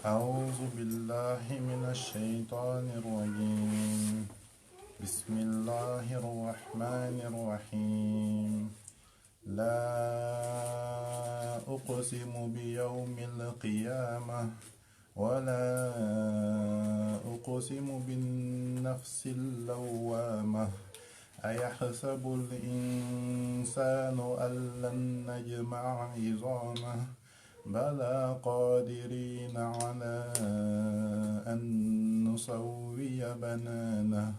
أعوذ بالله من الشيطان الرجيم. بسم الله الرحمن الرحيم. لا أقسم بيوم القيامة ولا أقسم بالنفس اللوامة أيحسب الإنسان أن لن نجمع عظامه بلى قادرين على أن نسوي بنانه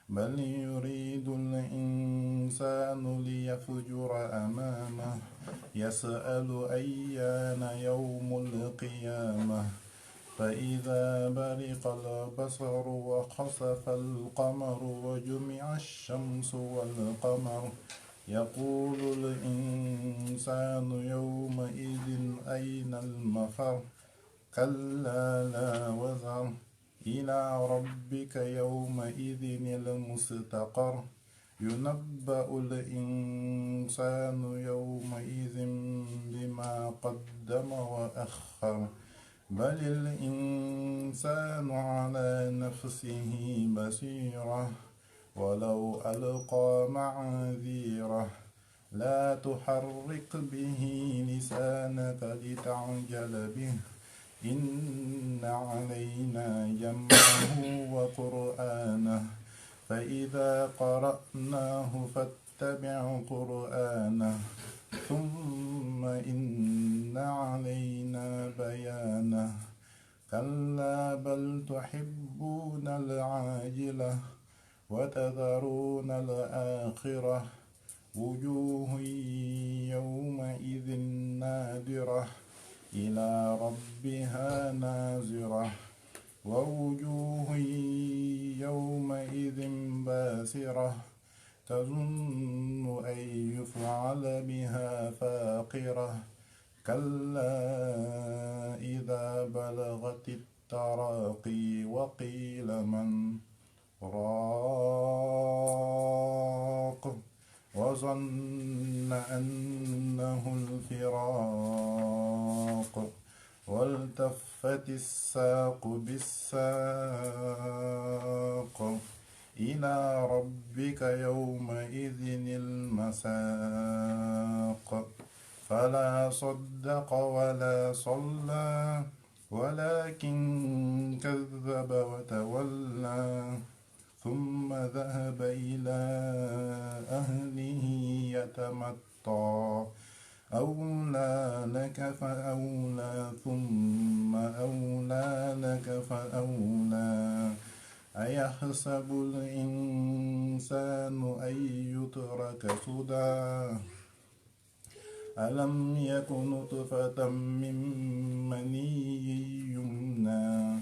بل يريد الإنسان ليفجر أمامه يسأل أيان يوم القيامة فإذا برق البصر وخسف القمر وجمع الشمس والقمر يقول الإنسان يومئذ أين المفر كلا لا وزر إلى ربك يومئذ المستقر ينبأ الإنسان يومئذ بما قدم وأخر بل الإنسان على نفسه بصيرة ولو ألقى معاذيره لا تحرك به لسانك لتعجل به إن علينا جمعه وقرآنه فإذا قرأناه فاتبع قرآنه ثم إن علينا بيانه كلا بل تحبون العاجلة وتذرون الآخرة وجوه يومئذ نادرة إلى ربها ناظرة ووجوه يومئذ باسرة تظن أن يفعل بها فاقرة كلا إذا بلغت التراقي وقيل من راق وظن أنه الفراق والتفت الساق بالساق إلى ربك يومئذ المساق فلا صدق ولا صلى ولكن كذب وتولى ثم ذهب إلى أهله يتمطى أولى لك فأولى ثم أولى لك فأولى أيحسب الإنسان أن يترك سدى ألم يك نطفة من مني يمنى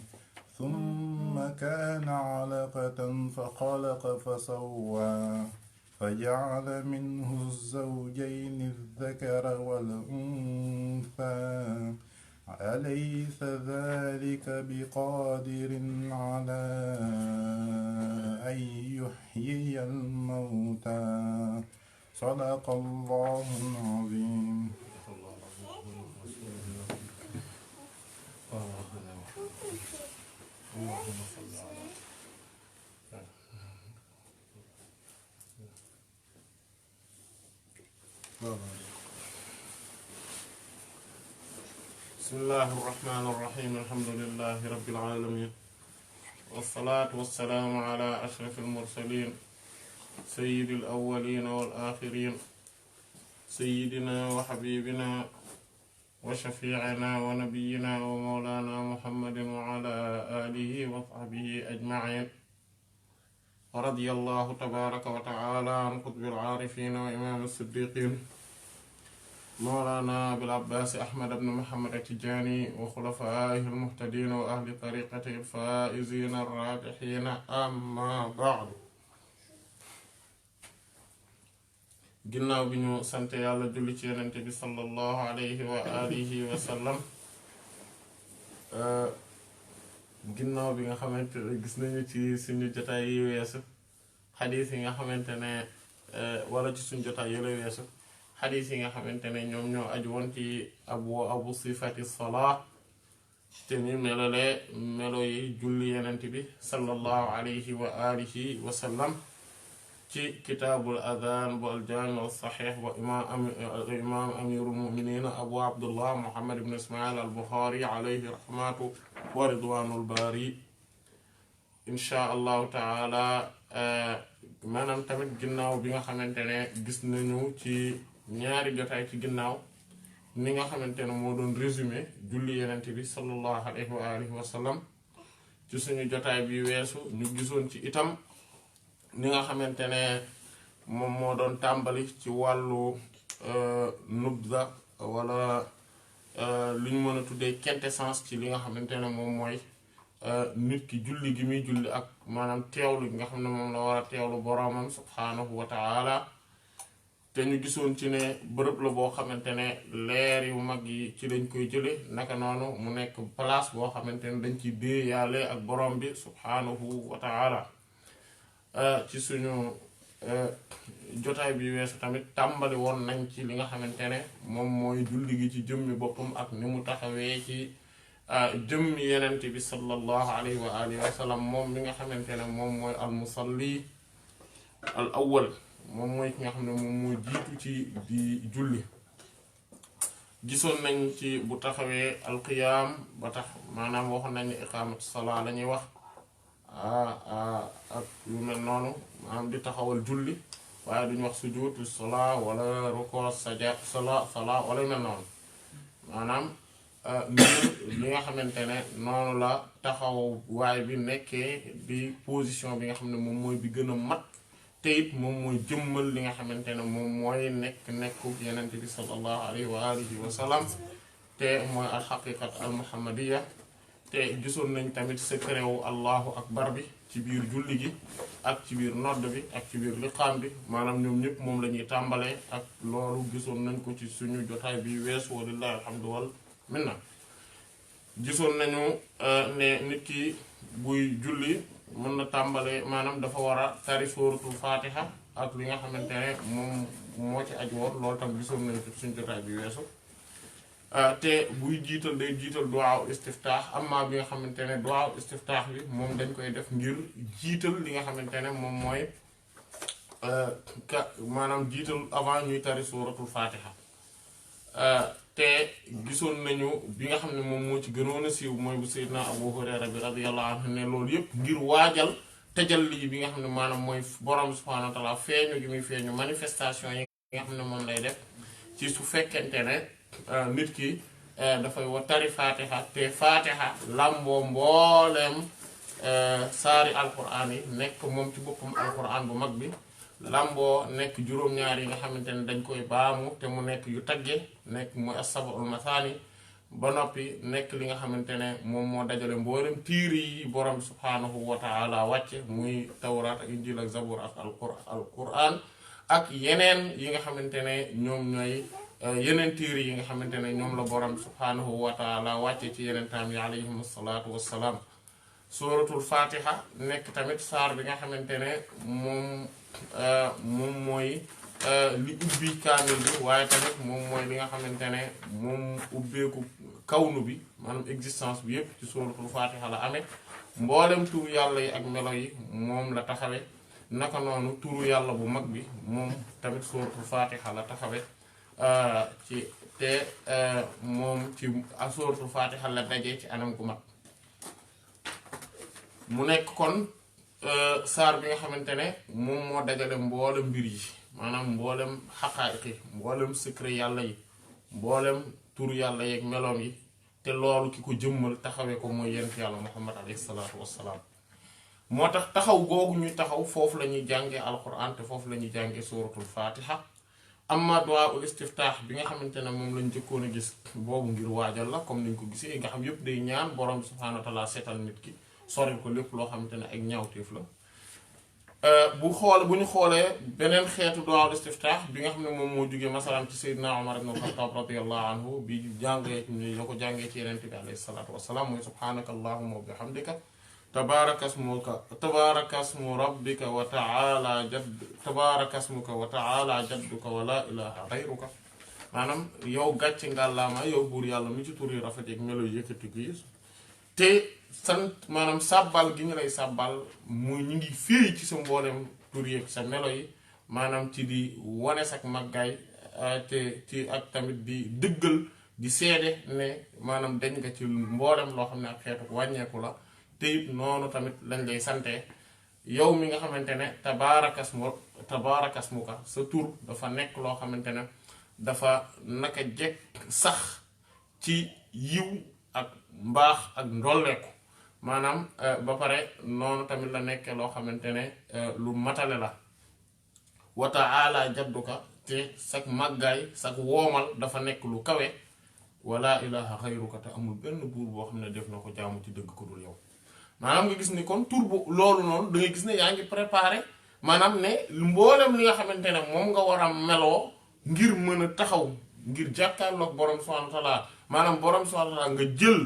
ثم كان علقة فخلق فسوى فجعل منه الزوجين الذكر والأنثى أليس ذلك بقادر على أن يحيي الموتى صدق الله العظيم. اللهم صل على بسم الله الرحمن الرحيم الحمد لله رب العالمين والصلاة والسلام على أشرف المرسلين سيد الأولين والآخرين سيدنا وحبيبنا وشفيعنا ونبينا ومولانا محمد وعلى آله وصحبه أجمعين ورضي الله تبارك وتعالى عن قطب العارفين وإمام الصديقين مولانا أبي العباس أحمد بن محمد التجاني وخلفائه المهتدين وأهل طريقته الفائزين الرابحين أما بعد ginnaaw bi ñu sant yàlla julli ci yonent bi sallallahu alayhi wa alihi wa sallam ginnaaw bi nga xamante ne gis nañu ci suñu jotaay yi weesu xadiis yi nga xamante ne wala ci suñu jotaay yi la weesu xadiis yi nga xamante ne ñoom ñoo aju woon ci abu sifati salaa te ni melale melo yi julli yenent bi sallallahu alayhi wa alihi wa sallam ci kitaabul adaan bu aljaami alsaxiix wa imaam amirul muminina abu abdullah muhammad ibn ismail al buxaari alayhi rahmatu wa ridwanul baari insha allahu taala. maanaam tamit ginnaaw bi nga xamante ne gis nañu ci ñaari jotaay ci ginnaaw ni nga xamante ne moo doon résumé julli yenent bi sallallahu alayhi wa alihi wa sallam ci suñu jotaay bi weesu ñu gisoon ci itam ni nga xamante ne moom moo doon tàmbali ci wàllu nubza wala li ñu mën a tuddee quintessence ci li nga xamante ne moom mooy nit ki julli gi muy julli ak maanaam teewlu gi nga xam ne moom la war a teewlu boroomam subhaanahu wa ta'ala te ñu gisoon ci ne bërëb la boo xamante ne leer yu mag yi ci lañ koy jële naka noonu mu nekk place boo xamante ne dañ ci déeyaale ak boroom bi subhaanahu wa ta'ala. ci suñu jotaay bi weesu tamit tàmbali woon nañ ci li nga xamante ne moom mooy julli gi ci jëmmi boppam ak ni mu taxawee ci jëmmi yenent bi sallallahu alayhi wa alihi wa sallam moom mi nga xamante ne moom mooy al musalli al awwal moom mooy ki nga xam ne moom mooy jiitu ci di julli. gisoon nañ ci bu taxawee al qiyaam ba tax maanaam waxoon nañ ne iqaamatu salaa la ñuy wax ak yu mel noonu maanaam di taxawal julli waaye duñu wax sujuudu salaa wala rukuu salaa wala yu mel noonu maanaam li nga xamante ne noonu la taxaw waay bi nekkee di position bi nga xam ne moom mooy bi gën a mat te it moom mooy jëmmal li nga xamante ne moom mooy nekku yenent bi sallallahu alayhi wa alihi wa sallam te mooy alxaqiqat al muhammadiya. te gisoon nañ tamit secret wu allahu akbar bi ci biir julli gi ak ci biir nodd bi ak ci biir liqaam bi maanaam ñoom ñëpp moom la ñuy tàmbalee ak loolu gisoon nañ ko ci suñu jotaay bi weesu walillahi alhamdu wal minna. gisoon nañu ne nit ki buy julli mën na tàmbalee maanaam dafa war a tari sóoratul fatiha ak li nga xamante ne moom moo ci aj woon loolu tam gisoon nañ ko ci suñu jotaay bi weesu. te buy jiital day jiital duwaaw istiftaax amma bi nga xamante ne duwaaw istiftaax bi moom dañ koy def ngir jiital li nga xamante ne moom mooy maanaam jiital avant ñuy tari suratul fatiha. te gisoon nañu bi nga xam ne moom moo ci gënoon a siiw mooy bu sayyidina Abu Hurayra bi radiyallahu anhu ne loolu yépp ngir waajal tajalli bi nga xam ne maanaam mooy borom subhanahu wa ta'ala feeñu gi muy feeñu manifestation yi nga xam ne moom lay def ci su fekkente ne nit ki dafay wa tari fatiha te fatiha lamboo mbooleem saari alquran yi nekk moom ci boppam alquran bu mag bi lamboo nekk juróom-ñaar yi nga xamante ne dañ koy baamu te mu nekk yu tagge nekk mooy as-sab'ul mathani ba noppi nekk li nga xamante ne moom moo dajale mboolem tiiri yi borom subhanahu wa ta'ala wàcce muy tawraat ak injil ak zabur ak alquran ak yeneen yi nga xamante ne ñoom ñooy yeneen tiiri yi nga xamante ne ñoom la borom subhanahu wa ta'ala wàcce ci yeneen taam yi alayhim salaatu wassalaam. suratul fatiha nekk tamit saar bi nga xamante ne moom mooy li ubbi kaamil bi waaye tamit moom mooy li nga xamante ne moom ubbeeku kawnu bi maanaam existence bi yépp ci suratul fatiha la amee mboolem turu yàlla yi ak melo yi moom la taxawe naka noonu turu yàlla bu mag bi moom tamit suratul fatiha la taxawe ci te moom ci suratul fatiha la dajee ci anam gu mag mu nekk kon saar bi nga xamante ne moom moo dajale mboolem mbir yi maanaam mboolem xaqaayiq yi mboolem secret yàlla yi mboolem tur yàlla yeeg meloom yi te loolu ki ko jëmmal taxawee ko mooy yent yàlla muhammad alayhi salaatu wassalaam. moo tax taxaw googu ñuy taxaw foofu la ñuy jàngee alquran te foofu la ñuy jàngee suratul fatiha. amma du'a ul istiftaax bi nga xamante ne moom lañ njëkkoon a gis boobu ngir waajal la comme niñ ko gisee nga xam yépp day ñaan borom subhaanahu wa ta'ala seetal nit ki soril ko lépp loo xamante ne ak ñaawteef la. bu ñu xoolee beneen xeetu du'a ul istiftaax bi nga xam ne moom moo jógee masalan ci Seydina Umar ibn al-Khattab radiyallahu anhu bi jàngee ñu ko jàngee ci Yonent bi alayhi salaatu wassalaam mooy subhaanaka allahumma wa bihamdika tabaaraka ismu rabbika wa ta'ala jadduka wa la ilaha ghayruka maanaam yow gàcce ngàllaama yow buur yàlla mi ci tur yu rafet ak melo yëkkati ko yi te sant maanaam sàbbal gi ñu lay sàbbal muy ñu ngi féey ci sa mboolem tur yeeg sa melo yi maanaam ci di wane sak màggaay te ci ak tamit di dëggal di seede ne maanaam dañ nga ci mboolem loo xam ne ak xeetu wàññeeku la te it noonu tamit lañ lay sante yow mi nga xamante ne tabaarakasmuka sa tur dafa nekk loo xamante ne dafa naka jekk sax ci yiw ak mbaax ak ndolleeku maanaam ba pare noonu tamit la nekkee loo xamante ne lu matale la wa ta'ala jadduka te sak màggaay sak woomal dafa nekk lu kawe wala ilaha xayruka te amul benn buur boo xam ne def na ko jaamu ci dëgg ko dul yow maanaam nga gis ni kon tur bu loolu noonu da ngay gis ne yaa ngi préparé maanaam ne mboolem li nga xamante ne moom nga war a meloo ngir mën a taxaw ngir jàkkaarloog borom subhanahu wa ta'ala maanaam borom subhanahu wa ta'ala nga jël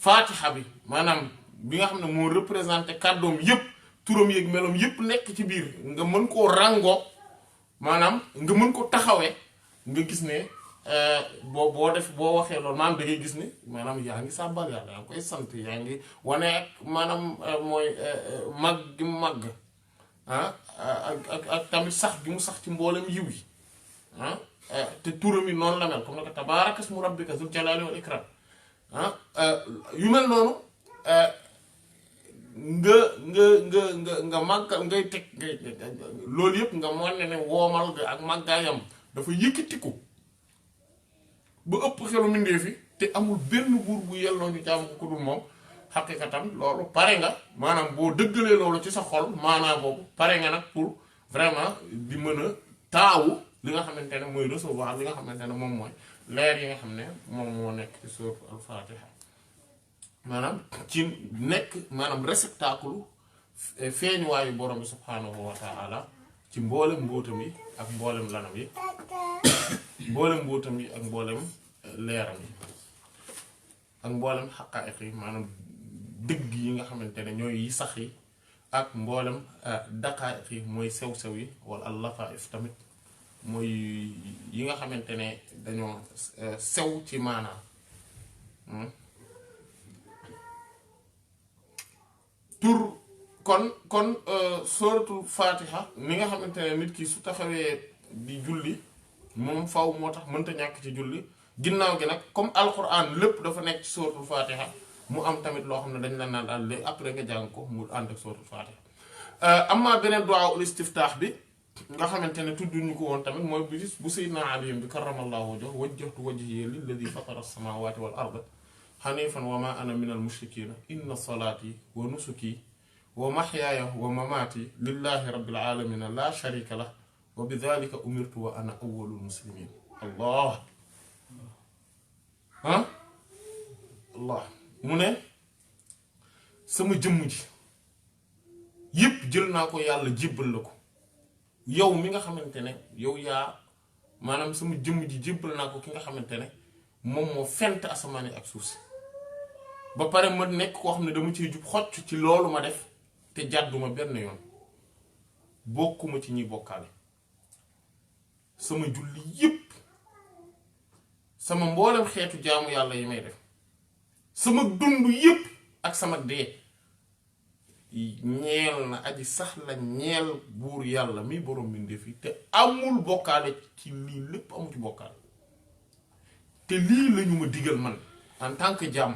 fatiha bi maanaam bi nga xam ne moo représenté kàddoom yépp turam yeeg meloom yépp nekk ci biir nga mën koo ràngoo maanaam nga mën ko taxawee nga gis ne boo waxee loolu maanaam da ngay gis ni maanaam yaa ngi sàbbal yàlla yaa ngi koy sant yaa ngi wane ak maanaam mooy mag gi mu màgg ak tamit sax gi mu sax ci mboolem yiw yi te turam yi noonu la mel comme nag tabaaraka ismu rabbika zul jalaali wal ikram yu mel noonu nga màggal ngay teg loolu yëpp nga mën ne woomal ga ak màggaayam dafa yëkkatiku ba ëpp xelu mindee fi te amul benn buur bu yelloo ñu jaamu ko dul moom xaqiqatan loolu pare nga maanaam boo dëggalee loolu ci sa xol maanaam boobu pare nga nag pour vraiment di mën a taawu li nga xamante ne mooy recevoir li nga xamante ne moom mooy leer yi nga xam ne moom moo nekk ci sourate al-Fatiha maanaam ci nekk maanaam réceptacle feeñuwaayu borom bi subhaanahu wa ta'ala ci mboolem mbóotam yi ak mboolem lanam yi mboolem mbóotam yi ak mboolem leeram yi ak mboolem xaqaa'iq yi maanaam dëgg yi nga xamante ne ñooy yi sax yi ak mboolem daqaa'iq yi mooy sew-sew yi wala al-lataa'if tamit mooy yi nga xamante ne dañoo sew ci maanaam tur kon suratul fatiha ni nga xamante ne nit ki su taxawee di julli moom faw moo tax mënta ñàkk ci julli ginnaaw gi nag comme alquran lépp dafa nekk ci suratul fatiha mu am tamit loo xam ne dañ la naan daal léegi après nga jàng ko mu ànd ak suratul fatiha amma beneen du'a ul istiftaax bi nga xamante ne tudduñu ko woon tamit mooy bis bu sayyidina Ali bi karramallahu wajhahu wajjahtu wajhiya lilladhi fatara as-samawati wal arda hanifan wa ma ana minal mushrikina inna salati wa nusuki wa mahyaaya wa mamaati lillahi rabbil aalamiina laa sharika lah wa bi dhaalika umirtu wa ana awwalul muslimiin allah allah mu ne sama jëmm ji yépp jël naa ko yàlla jébbal la ko yow mi nga xamante ne yow yaa maanaam sama jëmm ji jébbal naa ko ki nga xamante ne moom moo fent asamaani ak suuf si ba pare ma nekk koo xam ne dama ciy jub xocc ci loolu ma def te jàdduma benn yoon bokkuma ci ñi bokkaale sama julli yépp sama mboolem xeetu jaamu yàlla yi may def sama dund yépp ak sama dee ñeel na aji sax la ñeel buur yàlla mi borom mbindeef yi te amul bokkaale ci lii lépp amul ci bokkaale te lii lañu ma digal man en tant que jaam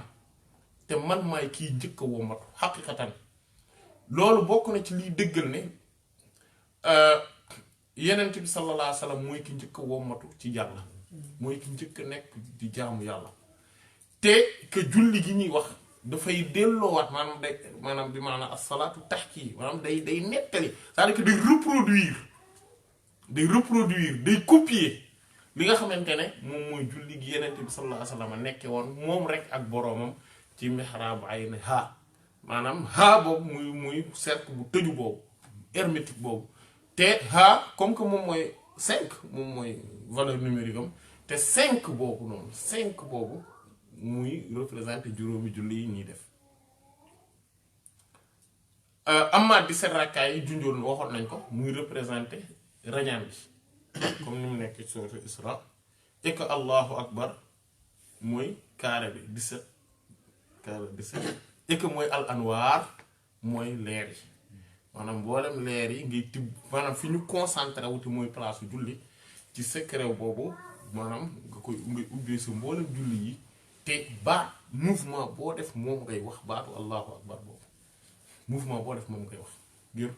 te man maay kiy njëkk a womatu xaqiqatan loolu bokk na ci liy dëggal ne yenent bi sallallahu alayhi wa sallam mooy ki njëkk a wommatu ci yàlla mooy ki njëkk a nekk di jaamu yàlla te que julli gi ñuy wax dafay delloowaat maanaam bi maanaam as-salaatu tahki maanaam day nettali c'est-à-dire que day reproduire day copier li nga xamante ne moom mooy julli gi yenent bi sallallahu alayhi wa sallam nekke woon moom rek ak boroomam ci mihrab ayni ha maanaam haa boobu muy cercle bu tëju boobu hermétique boobu te haa comme que moom mooy 5 moom mooy valeur numérique am te 5 boobu noonu 5 boobu muy représenté juróomi julli yi ñuy def amma 17 rakkaay yi junjoon waxoon nañ ko muy représenté rañaan bi comme ni mu nekk sourate Isra et que allahu akbar mooy carré bi 17 carré 17 et que mooy al anwaar mooy leer yi maanaam mboolem leer yi ngay tibb maanaam fi ñu concentré wuti mooy place julli ci secret boobu maanaam nga koy ngay ubbee sa mboolem julli yi te baat mouvement boo def moom ngay wax baatu allahu akbar boobu mouvement boo def moom ngay wax ngir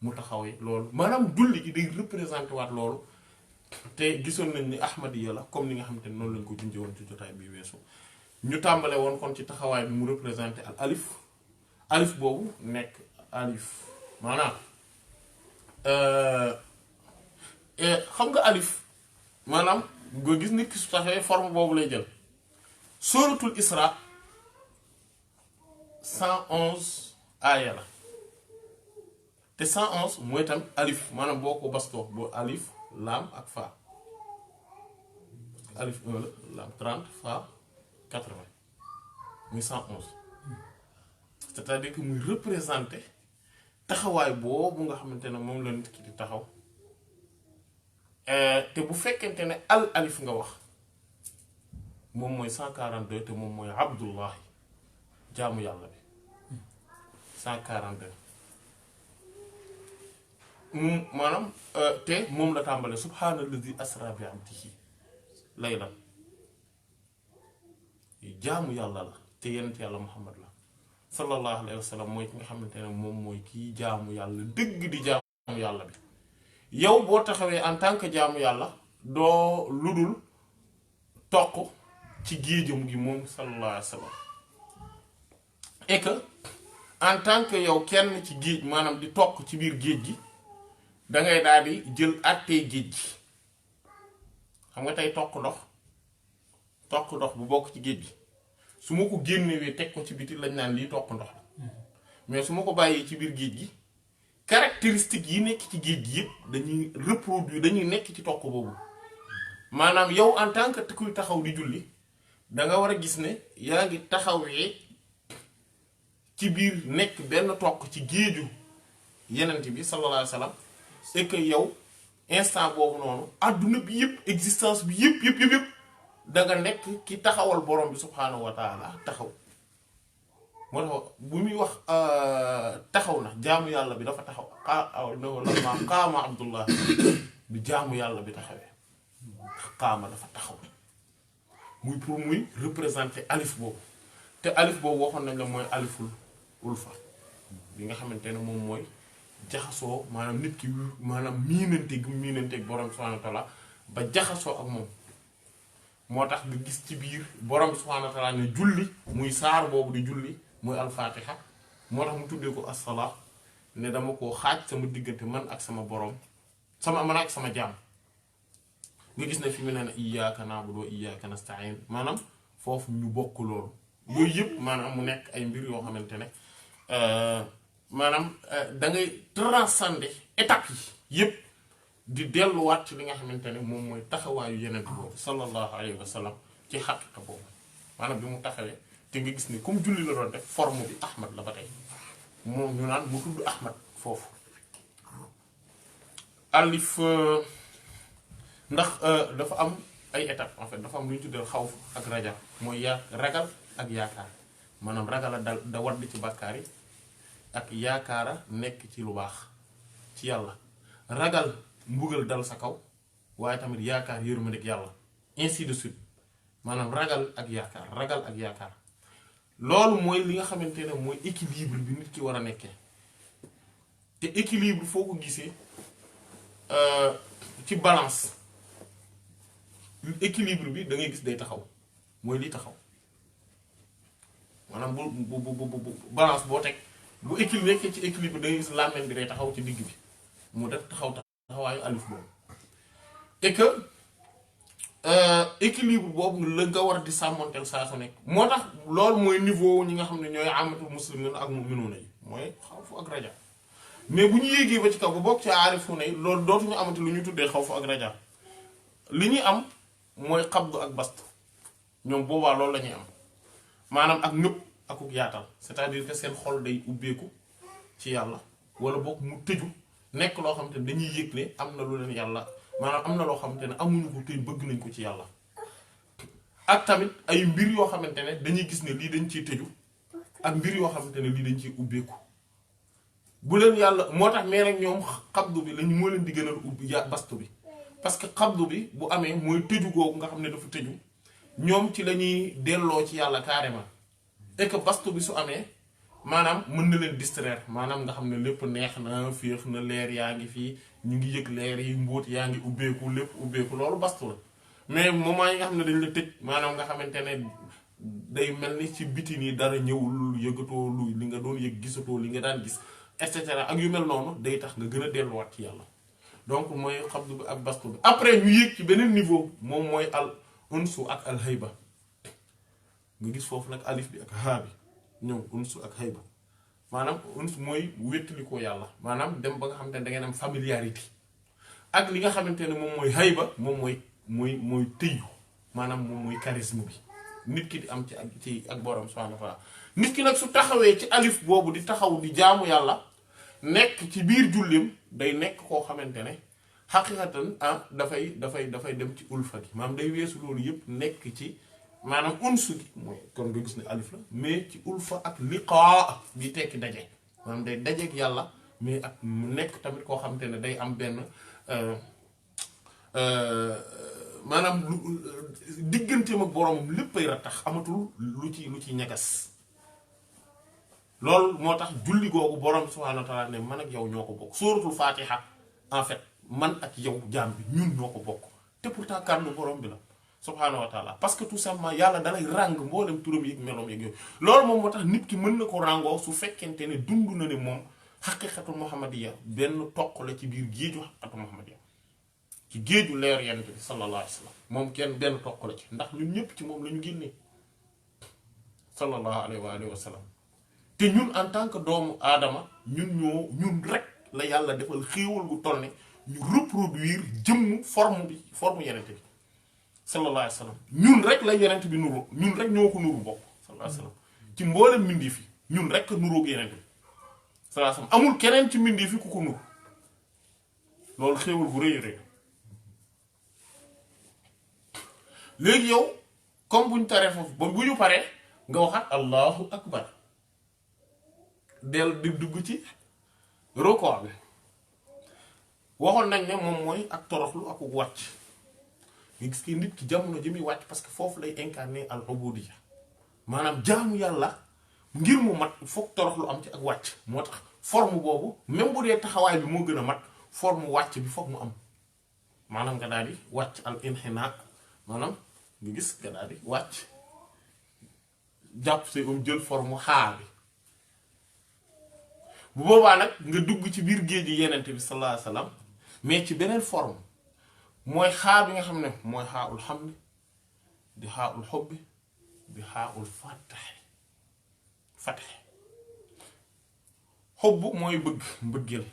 mu taxawee loolu maanaam julli gi day représenté waat loolu te gisoon nañ ni ahmadiya la comme ni nga xamante ne noonu lañ ko junjee woon ci jotaay bi weesu ñu tàmbale woon kon ci taxawaay bi mu représenté al alif alif boobu nekk alif maanaam xam nga alif maanaam nga gis nit ki su taxawee forme boobu lay jël suratul isra 111 aaya la te 111 mooy tam alif maanaam boo ko bastoo boo alif laam ak fa alif 1 la laam 30 fa 80 muy 111 c'est-à-dire que muy représenter taxawaay boobu nga xamante ne moom la nit ki di taxaw te bu fekkente ne al alif nga wax moom mooy 142 te moom mooy abdullahi jaamu yàlla bi 142 maanaam te moom la tàmbale subhaanallazi asra bi abdihi laylan jaamu yàlla la te yenent yàlla muhammad la sallallahu alayhi wa sallam mooy ki nga xamante ne moom mooy kii jaamu yàlla dëgg di jaamu yàlla bi yow boo taxawee en tant que jaamu yàlla doo ludul toq ci géejam gi moom sallallahu alayhi wa sallam et que en tant que yow kenn ci géej maanaam di toq ci biir géej gi dangay daal di jël àttee géej gi xam nga tey toq ndox bu bokk ci géej gi su ma ko génnewee teg ko ci biti lañ naan lii toq ndox la mais su ma ko bàyyee ci biir géej gi caractéristiques yi nekk ci géej gi yëpp dañuy reproduire dañuy nekk ci toq boobu maanaam yow en tant que kuy taxaw di julli da nga war a gis ne yaa ngi taxawee ci biir nekk benn toq ci géeju yenent bi sallallahu alayhi wa sallam et que yow instant boobu noonu adduna bi yëpp existence bi yëpp da nga nekk ki taxawal borom bi subhaanahu wa taala taxaw moo tax bu muy wax taxaw na jaamu yàlla bi dafa taxaw lamma qaama abdullah bi jaamu yàlla bi taxawee qaama dafa taxaw muy pour muy représenter alif boobu te alif boobu waxoon nañ la mooy aliful ulfa bi nga xamante ne moom mooy jaxasoo maanaam nit ki maanaam miinanteeg borom subhaanahu wa taala ba jaxasoo ak moom moo tax nga gis ci biir borom subhaanahu wa taala ne julli muy saar boobu di julli muy alfaatiha moo tax mu tuddee ko as-salaa ne dama koo xaaj sama diggante man ak sama borom man ak sama jaam nga gis ne fi mu ne ne iyyaaka na'budu wa iyyaaka nasta'iin maanaam foofu ñu bokk loolu yooyu yëpp maanaam mu nekk ay mbir yoo xamante ne maanaam da ngay transcender étapes yi yëpp di delluwaat ci li nga xamante ne moom mooy taxawaayu yeneen boobu sallallahu alayhi wa sallam ci xaqiqa boobu maanaam bi mu taxawee te nga gis ne comme julli la doon def forme bi Ahmad la ba tey moom ñu naan mu tudd Ahmad foofu alif ndax dafa am ay étapes en fait dafa am lu ñu tuddee xawf ak raja mooy ragal ak yaakaar maanaam ragal a da wadd ci bàkkaar yi ak yaakaara nekk ci lu baax ci yàlla ragal mbugal dal sa kaw waaye tamit yaakaar yërmandeeg yàlla ainsi de suite maanaam ragal ak yaakaar loolu mooy li nga xamante ne mooy équilibre bi nit ki war a nekkee te équilibre foo ko gisee ci balance équilibre bi da ngay gis day taxaw mooy li taxaw maanaam bu balance boo teg bu équilibre nekkee ci équilibre da ngay gis làmmiñ bi day taxaw ci digg bi mu def taxawaayu alif boobu et que équilibre boobu la nga war di sàmmonteel saa su nekk moo tax loolu mooy niveau ñi nga xam ne ñooy amatul muslimin ak mu'minuna yi mooy xawfu ak raja mais bu ñu yéegee ba ci kaw bu bokk ci aarifuna yi loolu dootuñu amati lu ñu tuddee xawfu ak raja li ñuy am mooy xabdu ak bast ñoom boobaa loolu la ñuy am maanaam ak nëpp akuk yaatal c'est-à-dire que seen xol day ubbeeku ci yàlla wala bokk mu tëju nekk loo xamante ne dañuy yëg ne am na lu leen yàlla maanaam am na loo xamante ne amuñu ko te bëgg nañ ko ci yàlla ak tamit ay mbir yoo xamante ne dañuy gis ne lii dañ ciy tëju ak mbir yoo xamante ne lii dañ ciy ubbeeku bu leen yàlla moo tax mais nag ñoom xabdu bi lañ moo leen di gënal ubbi bastu bi parce que xabdu bi bu amee mooy tëju googu nga xam ne dafa tëju ñoom ci la ñuy delloo ci yàlla carrément et que bastu bi su amee maanaam mën na leen distraire maanaam nga xam ne lépp neex na féex na leer yaa ngi fii ñu ngi yëg leer yi mbóot yaa ngi ubbeeku lépp ubbeeku loolu bastu la mais moment yi nga xam ne dañ la tëj maanaam nga xamante ne day mel ni ci biti nii dara ñëwul yëgatoo lu li nga doon yëg gisatoo li nga daan gis et cetera ak yu mel noonu day tax nga gën a delluwaat ci yàlla donc mooy xabdu bi ak bastu bi après ñu yéeg ci beneen niveau moom mooy al unsu ak al hayba nga gis foofu nag alif bi ak haa bi ñëw unsu ak hayba maanaam unsu mooy wéttali ko yàlla maanaam dem ba nga xamante ne da ngeen am familiarité ak li nga xamante ne moom mooy hayba moom mooy tëyu maanaam moom mooy charisme bi nit ki di am ci ak borom subhanahu wa ta'ala nit ki nag su taxawee ci alif boobu di taxaw di jaamu yàlla nekk ci biir jullim day nekk koo xamante ne xaqiqatan dafay dem ci ulfa gi maanaam day weesu loolu yëpp nekk ci maanaam unsu gi mooy kon nga gis ne alif la mais ci ulfa ak liqaa bi tekki daje maanaam day dajeek yàlla mais ak mu nekk tamit koo xamante ne day am benn maanaam digganteem ak boromam léppay rattax amatul lu ci ñagas loolu moo tax julli googu borom subhaanahu wa ta'aala ne man ak yow ñoo ko bokk sóoratul Faatiha en fait man ak yow jaam bi ñun ñoo ko bokk te pourtant kàddu borom bi la subhaanahu wa ta'aala parce que tout simplement yàlla dalay ràng mboolem turam yi meloom yeeg yooyu loolu moom moo tax nit ki mën na ko ràngoo su fekkente ne dund na ne moom xaqiiqatu muhammadiya benn toq la ci biir géeju xaqiiqatu muhammadiya ci géeju leer yonent bi sallallahu alayhi wa sallam moom kenn benn toq la ci ndax ñun ñëpp ci moom la ñu génnee sallallahu alayhi wa sallam te ñun en tant que doomu aadama ñun rek la yàlla defal xéewal gu toll ne ñu reproduire jëmm forme yonent bi sallallahu alayhi wa sallam ñun rek la yonent bi nuru ñun rek ñoo ko nuru bokk sallallahu alayhi wa sallam ci mboolem mbindeef fi ñun rek nuroog yonent bi sallallahu alayhi wa sallam amul keneen ci mbindeef fi ku ko nuru loolu xéewal gu rëy rëy léegi yow comme buñ taree foofu ba bu ñu paree nga waxaat allahu akbar del di dugg ci roko bi waxoon nañ ne moom mooy ak toroxlu ak wàcc nga gis ki nit ki jamono ji muy wàcc parce que foofu lay incarner al ubudiyya maanaam jaamu yàlla ngir mu mat foog toroxlu am ci ak wàcc moo tax forme boobu même bu dee taxawaay bi moo gën a mat forme wàcc bi foog mu am maanaam nga daal di wàcc al inhinaa maanaam nga gis nga daal di wàcc jàpp say jël forme xaar bi bu boobaa nag nga dugg ci biir géej gi yenente bi sallallahu alayhi wasallam mais ci beneen forme mooy xaar bi nga xam ne mooy xaaul hamd di xaaul xubbi di xaaul fataxe xubb mooy bëgg mbëggeel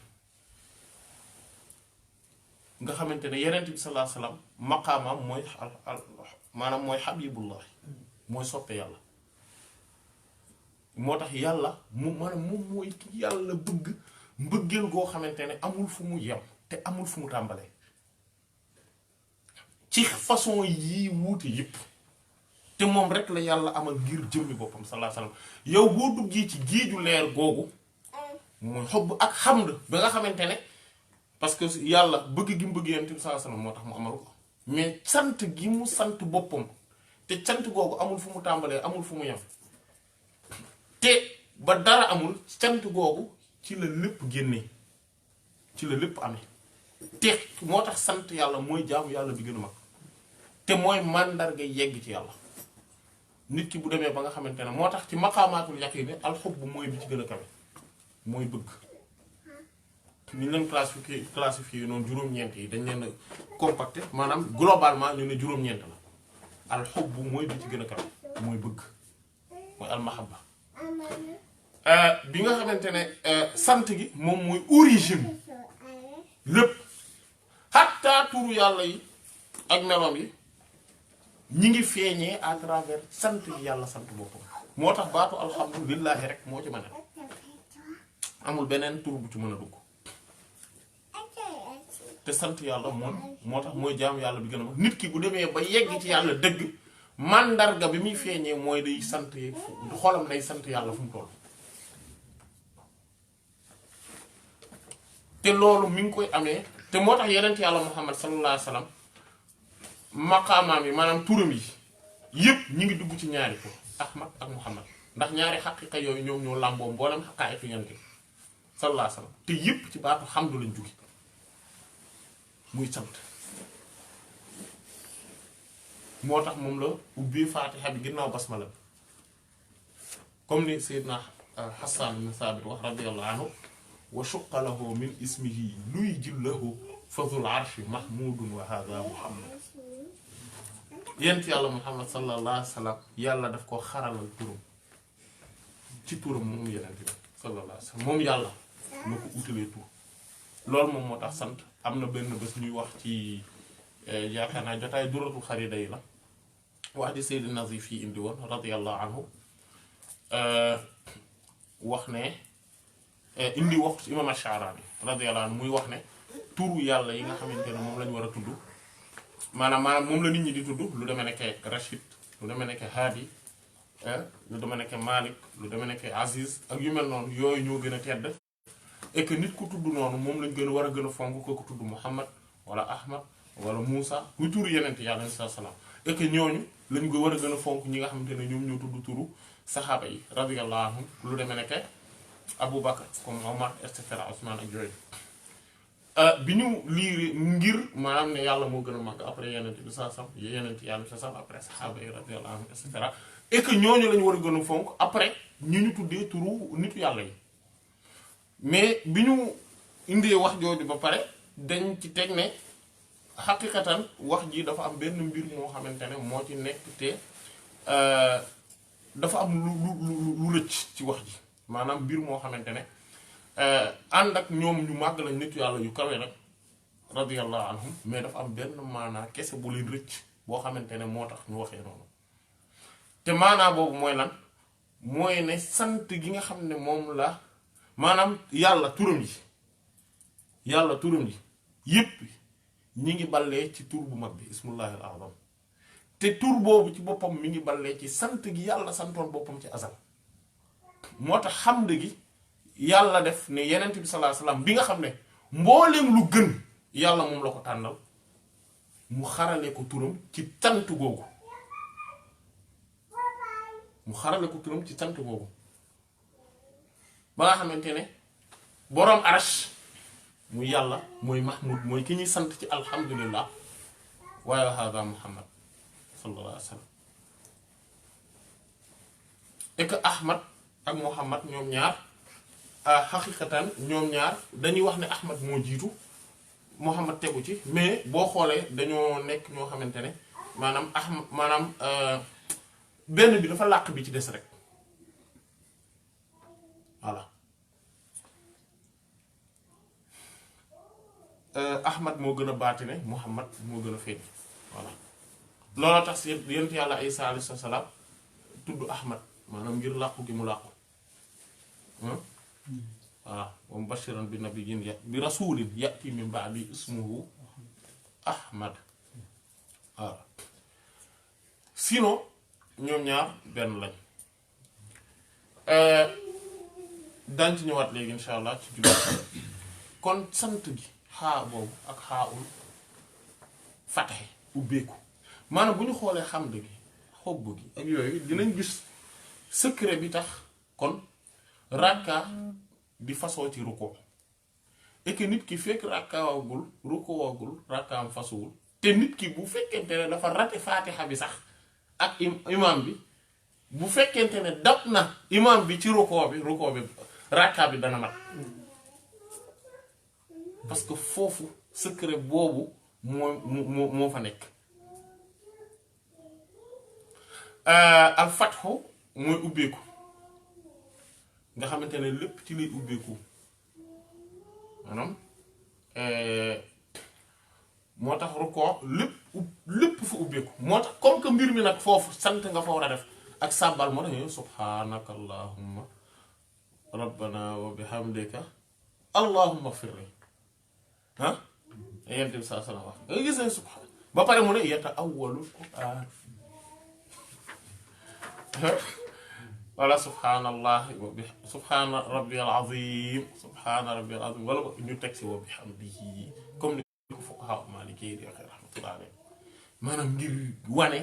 nga xamante ne yenente bi sallallahu alayhi wasallam maqaamam mooy maanaam mooy xabibullah mooy soppe yàlla moo tax yàlla maanaam moom mooy ki yàlla bëgg mbëggeel goo xamante ne amul fu mu yem te amul fu mu tàmbalee ci façon yii wuute yëpp te moom rek la yàlla amal ngir jëmmi boppam sallallahu alayhi wasallam yow boo duggee ci géeju leer googu mooy xobb ak xamd ba nga xamante ne parce que yàlla bëgg gi mu bëgg yonent bi sallallahu alayhi wasallam moo tax mu amalu ko mais sant gi mu sant boppam te sant googu amul fu mu tàmbalee amul fu mu yem te ba dara amul sant googu ci la lépp génnee ci la lépp amee te moo tax sant yàlla mooy jaamu yàlla bi gën a mag te mooy màndarga yegg ci yàlla nit ki bu demee ba nga xamante ne moo tax ci maqaamaatul yaqiin alxubb mooy bi ci gën a kawe mooy bëgg ñu leen classifié noonu juróom-ñeent yi dañ leen a compacté maanaam globalement ñu ne juróom-ñeent la alxubb mooy bi ci gën a kawe mooy bëgg mooy almahabba bi nga xamante ne sant gi moom mooy origine lépp xatta turu yàlla yi ak meloom yi ñi ngi feeñee à travers sant gi yàlla sant boppam moo tax baatu alhamdulillahi rek moo ci mën a amul beneen tur bu ci mën a dugg te sant yàlla moom moo tax mooy jaamu yàlla bi gën a mag nit ki bu demee ba yegg ci yàlla dëgg mandarga bi muy feeñee mooy day sant xolam day sant yàlla fu mu toll te loolu mi ngi koy amee te moo tax yenent yàlla Muhammad sallallahu alayhi wa sallam maqaamaam yi maanaam turam yi yëpp ñi ngi dugg ci ñaari ko Ahmad ak Muhammad ndax ñaari xaqiqa yooyu ñoom ñoo làmboo mboolem xaqaayitu yonent bi sallallahu alayhi wa sallam te yëpp ci baatu xamdu lañ jóge muy sant moo tax moom la ubbi faatiha bi ginnaaw basmala bi comme ni Seydina Hassan ibn Thabit wax radiyallahu anhu wa shuqqa lahu min ismihi luy jillahu fadhul arshi mahmudun wa hadha Muhammad yent yàlla Muhammad sallallahu alayhi wa sallam yàlla daf ko xaralal turam ci turam moom yeneen bi sallallahu alayhi wa sallam moom yàlla moo ko utalee tur loolu moom moo tax sant am na benn bés ñuy wax ci yaakaar naa jotaay duratul xarida yi la wax di Sayyid Nazif yi indi woon radiyallahu anhu wax ne indi wax imam Ash-Sha'rani radiyallahu anhu muy wax ne turu yàlla yi nga xamante ne moom lañu war a tudd maanaam moom la nit ñi di tudd lu demee nekk Rashid lu demee nekk Hadi lu demee nekk Malik lu demee nekk Aziz ak yu mel noonu yooyu ñoo gën a tedd et que nit ku tudd noonu moom lañ gën a war a gën a fonk ko tudd Muhammad wala Ahmad wala Moussa muy turu yeneen yàlla alayhi salaam et que ñooñu lañ ko war a gën a fonk ñi nga xamante ne ñoom ñoo tudd turu saxaaba yi radiyallahu anhum lu demee nekk Abu Bakr comme Omar et cetera Ousmane ak yooyu bi ñu liiri ngir maanaam ne yàlla moo gën a màgg après yeneen bi saa sam yeneen yàlla sa sam après saxaaba yi radiyallahu anhum et cetera et que ñooñu lañu war a gën a fonk après ñu tuddee turu nitu yàlla yi mais bi ñu indee wax jooju ba pare dañ ci teg ne xaqiqatan wax ji dafa am benn mbir moo xamante ne moo ci nekk te dafa am lu rëcc ci wax ji maanaam mbir moo xamante ne ànd ak ñoom ñu màgg lañ nitu yàlla yu kawe nag radiyallahu anhum mais dafa am benn maanaa kese bu leen rëcc boo xamante ne moo tax ñu waxee noonu te maanaa boobu mooy lan mooy ne sant gi nga xam ne moom la maanaam yàlla turam yi yépp ñi ngi ballee ci tur bu mag bi ismullahil azam te tur boobu ci boppam mi ngi ballee ci sant gi yàlla santoon boppam ci azal moo tax xamd gi yàlla def ne yenent bi sallallahu alayhi wasallam bi nga xam ne mbooleem lu gën yàlla moom la ko tànnal mu xarale ko turam ci sant googu ba nga xamante ne boroom arash muy yàlla mooy mahmud mooy ki ñuy sant ci alhamdulillah waaye hada Muhammad sallallahu alayhi wasallam et que Ahmad ak Muhammad ñoom ñaar xaqiqatan ñoom ñaar dañuy wax ne Ahmad moo jiitu Muhammad tegu ci mais boo xoolee dañoo nekk ñoo xamante ne maanaam benn bi dafa làq bi ci des rek voilà Ahmad moo gën a baatine Muhammad moo gën a feeñ voilà looloo tax si yent yàlla Isa alayhi salaam tudd Ahmad maanaam ngir làqu gi mu làqu voilà wa mubashiran bi nabiyyin bi rasulin ya'ti min ba'di ismuhu Ahmad voilà sinon ñoom ñaar benn lañ daañ ci ñëwaat léegi insha allah ci julli kon sant gi xaa boobu ak xaa ul fataxe ubbeeku maanaam bu ñu xoolee xamd gi xobb gi ak yooyu dinañ gis secret bi tax kon rakka di fasoo ci ruko et que nit ki fekk rakkaawagul rukoowagul rakkaam fasuwul te nit ki bu fekkente ne dafa rate faatixa bi sax ak imam bi bu fekkente ne dab na imam bi ci ruko bi rakka bi dana mat parce que foofu secret boobu moo fa nekk al fatxu mooy ubbeeku nga xamante ne lépp ci lay ubbeeku maanaam moo tax rukkoo lépp fa ubbeeku moo tax comme que mbir mi nag foofu sant nga fa war a def ak sàbbal moo tax subhaanaka allahumma rabbana wa bihamdika allahumma firri yent bi saa sana wax nga gis ne subhaan ba pare mu ne yata awwalul qur'an wala subhaanallahi wa bi subhaana rabbiyal azim subhaana rabbiyal azim wala ñu teg si wa bihamdihi comme ni ko fuqaha maliki di waxee rahmatullahi alayhi maanaam ngir wane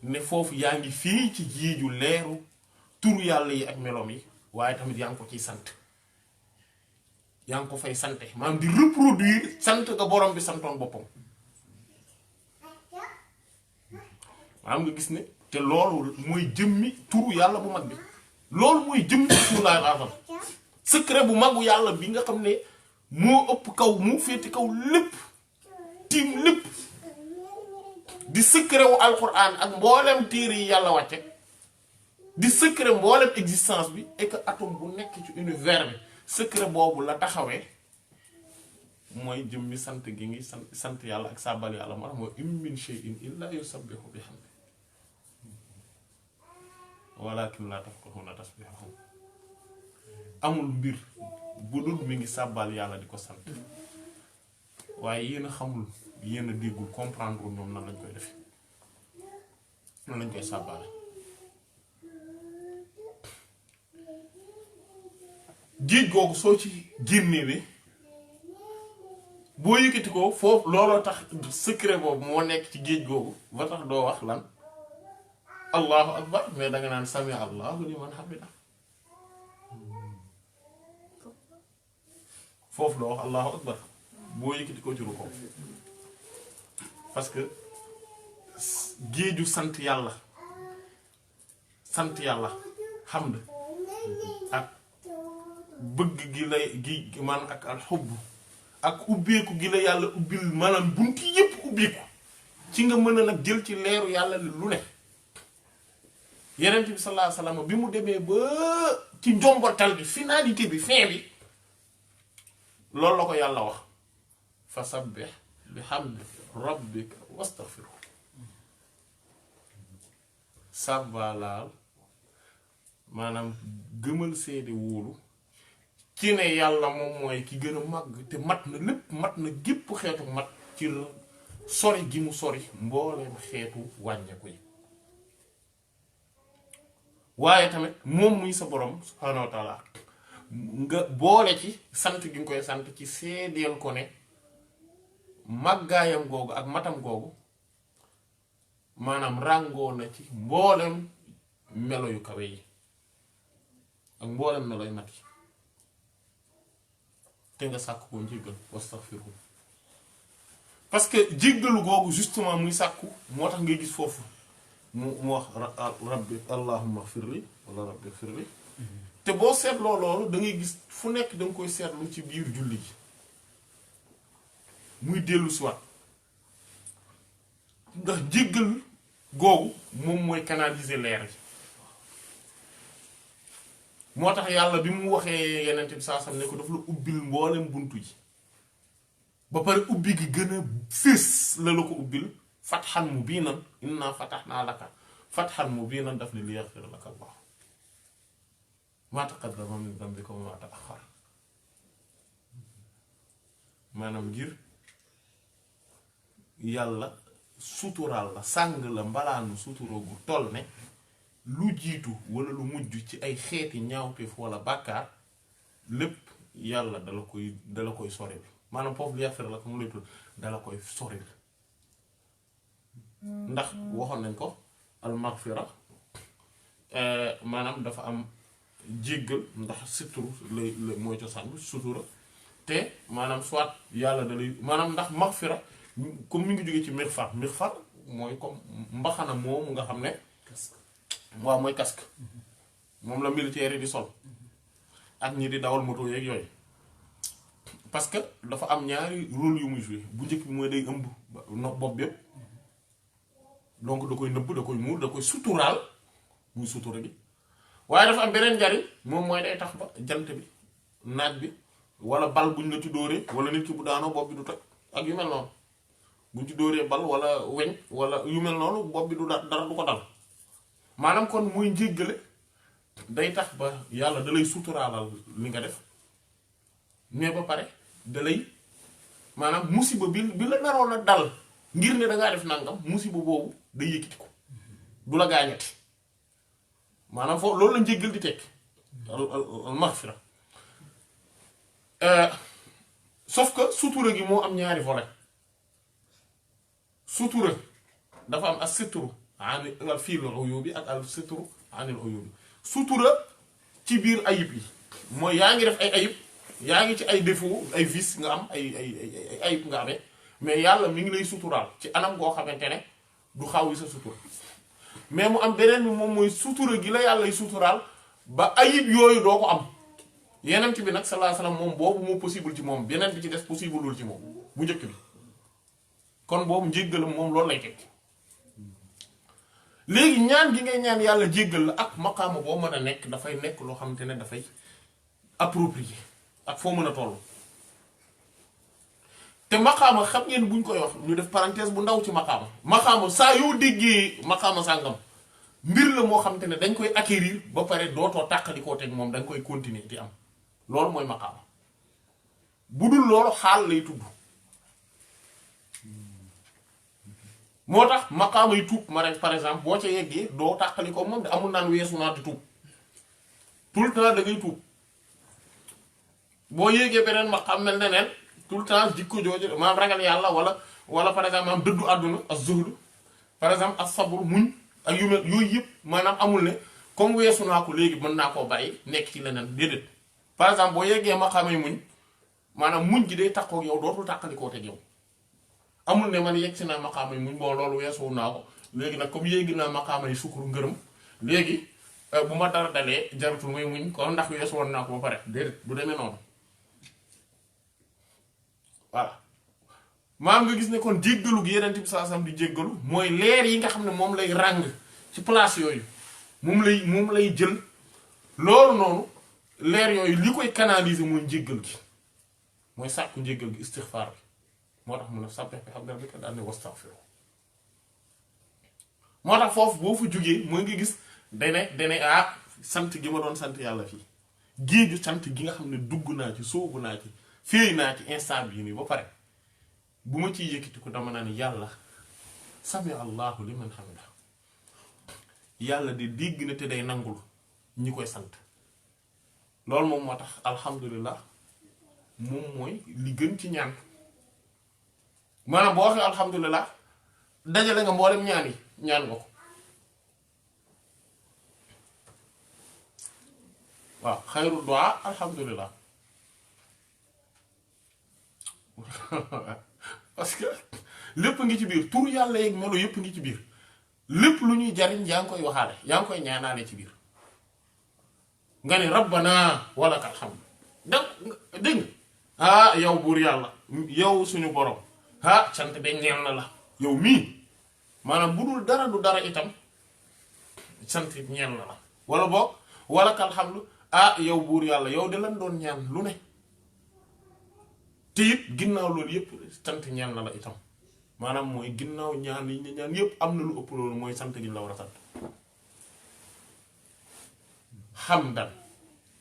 ne foofu yaa ngi fii ci jiiju leeru turu yàlla yi ak meloom yi waaye tamit yaa ngi ko ciy sant yaa ngi ko fay sante maanaam di reproduire sant nga borom bi santoon boppam maanaam nga gis ne te loolu mooy jëmmi turu yàlla bu mag bi loolu mooy jëmmi bismillahil azam secret bu magu yàlla bi nga xam ne moo ëpp kaw mu féeti kaw lépp tiim lépp di secret wu alquran ak mboolem téere yi yàlla wàcce di secret mboolem existence bi et que atome bu nekk ci univers bi secret boobu la taxawee mooy jëmmi sant gi ngi sant yàlla ak sàbbal yàlla moo tax mooy in min shay'in illa yusabbihu bihamdi walakin la tafqahuna tasbihahum amul mbir bu dul mi ngi sàbbal yàlla di ko sant waaye yéen a xamul yéen a déggul comprendre ñoom nan lañ koy defe nan lañ koy sàbbale géej googu soo ci génnee bi boo yëkkati ko foofu looloo tax secret boobu moo nekk ci géej googu ba tax doo wax lan allahu akbar mais danga naan sami allahu liman hamida foofu doo wax allahu akbar boo yëkkati ko ci rukkoo parce que géeju sant yàlla hamd ak bëgg gi lay gi man ak alxubb ak ubbeeku gi la yàlla ubbil maanaam bunti yépp ubbeeku ci nga mën a nag jël ci leeru yàlla lu ne yeneen bi sallallahu alayhi wasallam bi mu demee ba ci njombortal bi finalité bi fin bi loolu la ko yàlla wax fasabbih bihamdi rabbika wastaghfirhu sàbbalaal maanaam gëmal seede wóolu ci ne yàlla moom mooy ki gën a màgg te mat na lépp mat na gépp xeetu mat ci sori gi mu sori mbooleem xeetu wàññeeku yi waaye tamit moom muy sa borom subhaanahu wa taala nga boole ci sant gi nga koy sant ci seedeel ko ne màggaayam googu ak matam googu maanaam ràngoo na ci mboolem melo yu kawe yi ak mboolem melo yu mat yi te nga sàkk ko njéggal wastaghfiru parce que jéggalu googu justement muy sàkku moo tax ngay gis foofu mu wax rabbi allahumma firli wala rabbi firli te boo seetloo loolu da ngay gis fu nekk da nga koy seetlu ci biir julli gi muy dellu si waat ndax jéggal googu moom mooy canaliser leer gi moo tax yàlla bi mu waxee yenente bi saa sam ne ko daf la ubbil mboolem buntu ji ba pare ubbi gi gën a fés la ko ubbil fathan mubiinan inna fatahna laka fathan mubiinan daf li yaghfira laka Allah ma taqaddama min dhanbika wa ma ta'akhkhar maanaam ngir yàlla suturaal la sàng la mbalaanu suturoogu toll ne lu jiitu wala lu mujj ci ay xeeti ñaawteef wala bàkkaar lépp yàlla dala koy sori maanaam foofu li yaghfira laka mu lay tudd dala koy sori ndax waxoon nañ ko al maghfira maanaam dafa am jéggal ndax suturu lay mooy cosaan bi sutura te maanaam soit yàlla da lay maanaam ndax maghfira comme mi ngi jógee ci mighfar mooy comme mbaxana moomu nga xam ne waaw mooy casque moom la militaire yi di sol ak ñi di dawal moto yeeg yooyu parce que dafa am ñaari rôle yu muy jouer bu njëkk bi mooy day ëmb bopp yépp donc da koy nëbb da koy muur da koy suturaal muy sutura bi waaye dafa am beneen njariñ moom mooy day tax ba jant bi naaj bi wala bal buñ la ci dóoree wala nit ki bu daanoo bopp bi du toj ak yu mel noonu buñ ci dóoree bal wala weñ wala yu mel noonu bopp bi du dara du ko dal maanaam kon muy njéggale day tax ba yàlla da lay suturaalal li nga def mais ba pare da lay maanaam musiba bi la naroon a dal ngir ne dangaa def nangam musiba boobu day yëkkati ko du la gaañati maanaam foofu loolu la njéggal di tekki al maghfira sauf que sutura gi moo am ñaari volet sutura dafa am as-sitru anil fiil uyubi ak as-sitru anil uyubi sutura ci biir ayib yi mooy yaa ngi def ay ayib yaa ngi ci ay défaut ay vice nga am ay ayib nga amee mais yàlla mi ngi lay suturaal ci anam goo xamante ne du xaw yi sa sutura mais mu am beneen bi moom mooy sutura gi la yàlla y suturaal ba ayib yooyu doo ko am yeneen bi nag sallallahu alayhi wasallam moom boobu moo possible ci moom beneen bi ci des possible lul ci moom bu njëkk bi kon boobu njéggalam moom loolu lay teg léegi ñaan gi ngay ñaan yàlla jéggal la ak maqaama boo mën a nekk dafay nekk loo xamante ne dafay approprié ak foo mën a toll te maqaama xam ngeen buñ koy wax ñu def parenthèse bu ndaw ci maqaama saa yoo déggee maqaama sàngam mbir la moo xamante ne dañ koy acquérir ba pare dootoo tàqalikoo teg moom dañ koy continuer di am loolu mooy maqaama bu dul loolu xaal lay tudd moo tax maqaama yi tuub ma rek par exemple boo ca yeggee doo tàqalikoo moom de amul naan weesu naa di tuub tout le temps da ngay tuub boo yéegee beneen maqaam mel ne neen tout le temps jikko jooju maam ragal yàlla wala par exemple maam dëddu àdduna ak zuhdu par exemple ak sabru muñ ak yu mel yooyu yëpp maanaam amul ne comme weesu naa ko léegi mën naa koo bàyyi nekk ci leneen déedéet par exemple boo yeggee maqaamay muñ maanaam muñ gi day takkoo yow dootul tàqalikoo teg yow amul ne man yegg si naa maqaamay muñ bon loolu weesu naa ko léegi nag comme yéegi naa maqaamay sukkur ngërëm léegi bu ma dara dalee jaratul may muñ ko ndax weesu woon naa ko ba pare déedéet du demee noonu voilà maam nga gis ne kon jéggalu gi yeneen bi sallallahu alayhi wasallam di jéggalu mooy leer yi nga xam ne moom lay ràng ci place yooyu moom lay jël loolu noonu leer yooyu li koy canaliser mooy njéggal gi mooy sàkku njéggal gi istighfar bi moo tax mun a sabbih bihamdi rabbika daal ne wastaghfiru moo tax foofu boo fa jógee mooy nga gis dane sant gi ma doon sant yàlla fii géeju sant gi nga xam ne dugg naa ci soobu naa ci féey naa ci instant bii nii ba pare bu ma ciy yëkkati ko dama naa ni yàlla sami allahu liman hamida yàlla de dégg na te day nangul ñi koy sant loolu moom moo tax alhamdulillah moom mooy li gën ci ñaan maanaam boo waxee alhamdulillah dajale nga mboolem ñaan yi ñaan nga ko waaw xayru du'a alhamdulillah parce que lépp ngi ci biir tur yàlla yeeg melo yépp ngi ci biir lépp lu ñuy jariñ yaa ngi koy waxaale yaa ngi koy ñaanaale ci biir nga ne rabbana walakal hamd dégg nga yow buur yàlla yow suñu borom cant de ñeel na la yow mii maanaam bu dul dara du dara itam sant ñeel na la wala boog walakal hamd yow buur yàlla yow de lan doon ñaan lu ne te it ginnaaw loolu yépp sant ñeel na la itam maanaam mooy ginnaaw ñaan yi ñu ñaan yépp am na lu ëpp loolu mooy sant gi la war a sant hamdan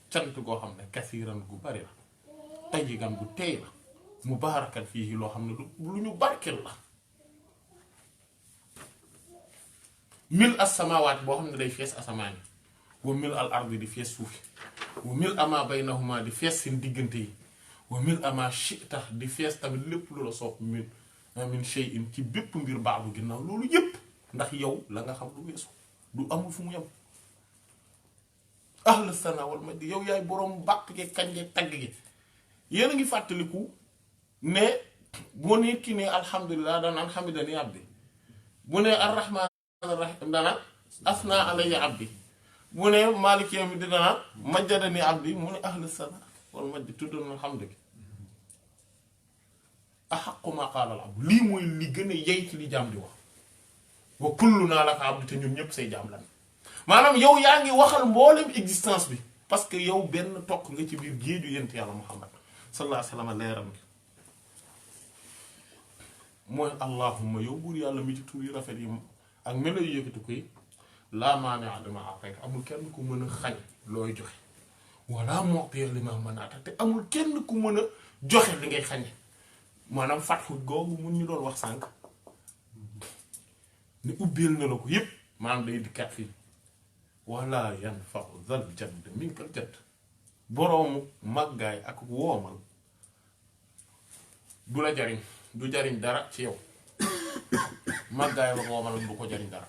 cant goo xam ne kasiiran gu bari la tayyiban gu teey la mubaarakan fii loo xam ne lu ñu barkel la mil as-samaawaat boo xam ne day fees asamaan yi wa mil al ardi di fees suufi wa mil ama baynahuma di fees seen diggante yi wa mil ama shi'ta di fees tamit lépp lu la soob min shay'in ci bépp mbir baax ginnaaw loolu yépp ndax yow la nga xam lu weesu du amul fu mu yem ahla sana wal majd yow yaay boroom bàq gi kañ gi tagg gi yéen a ngi fàttaliku ne boo nit ki ne alhamdulilah danaan hamidani abdi bu ne arrahman arrahim danaan asna alayya abdi bu ne maliki yawmi di danaan majjadani abdi mu ne ahla sana wal majd tuddoon alhamdu gi ahaqqu ma qaala al abd lii mooy li gën a yey ci li jaam di wax wa kulluna laka abd te ñun ñëpp say jaam lan maanaam yow yaa ngi waxal mboolem existence bi parce que yow benn tokk nga ci biir géeju yent yàlla muhammad sallallahu alayhi wa sallam leeram gi mooy allahumma yow buur yàlla mi ci tur yu rafet yi ak melo yu yëkkati koy laa maani'a limaa a'tayta amul kenn ku mën a xañ looy joxe wala mu'tiya limaa mana'ta te amul kenn ku mën a joxe li ngay xañe maanaam fatxu googu mun ñu doon wax sànq ni ubbeel na la ko yépp maanaam day dikkaat fii wala yanfa'u zal jadd minkal jadd boroomu màggaay ak woomal du la jariñ du jariñ dara ci yow màggaay ba woomal du ko jariñ dara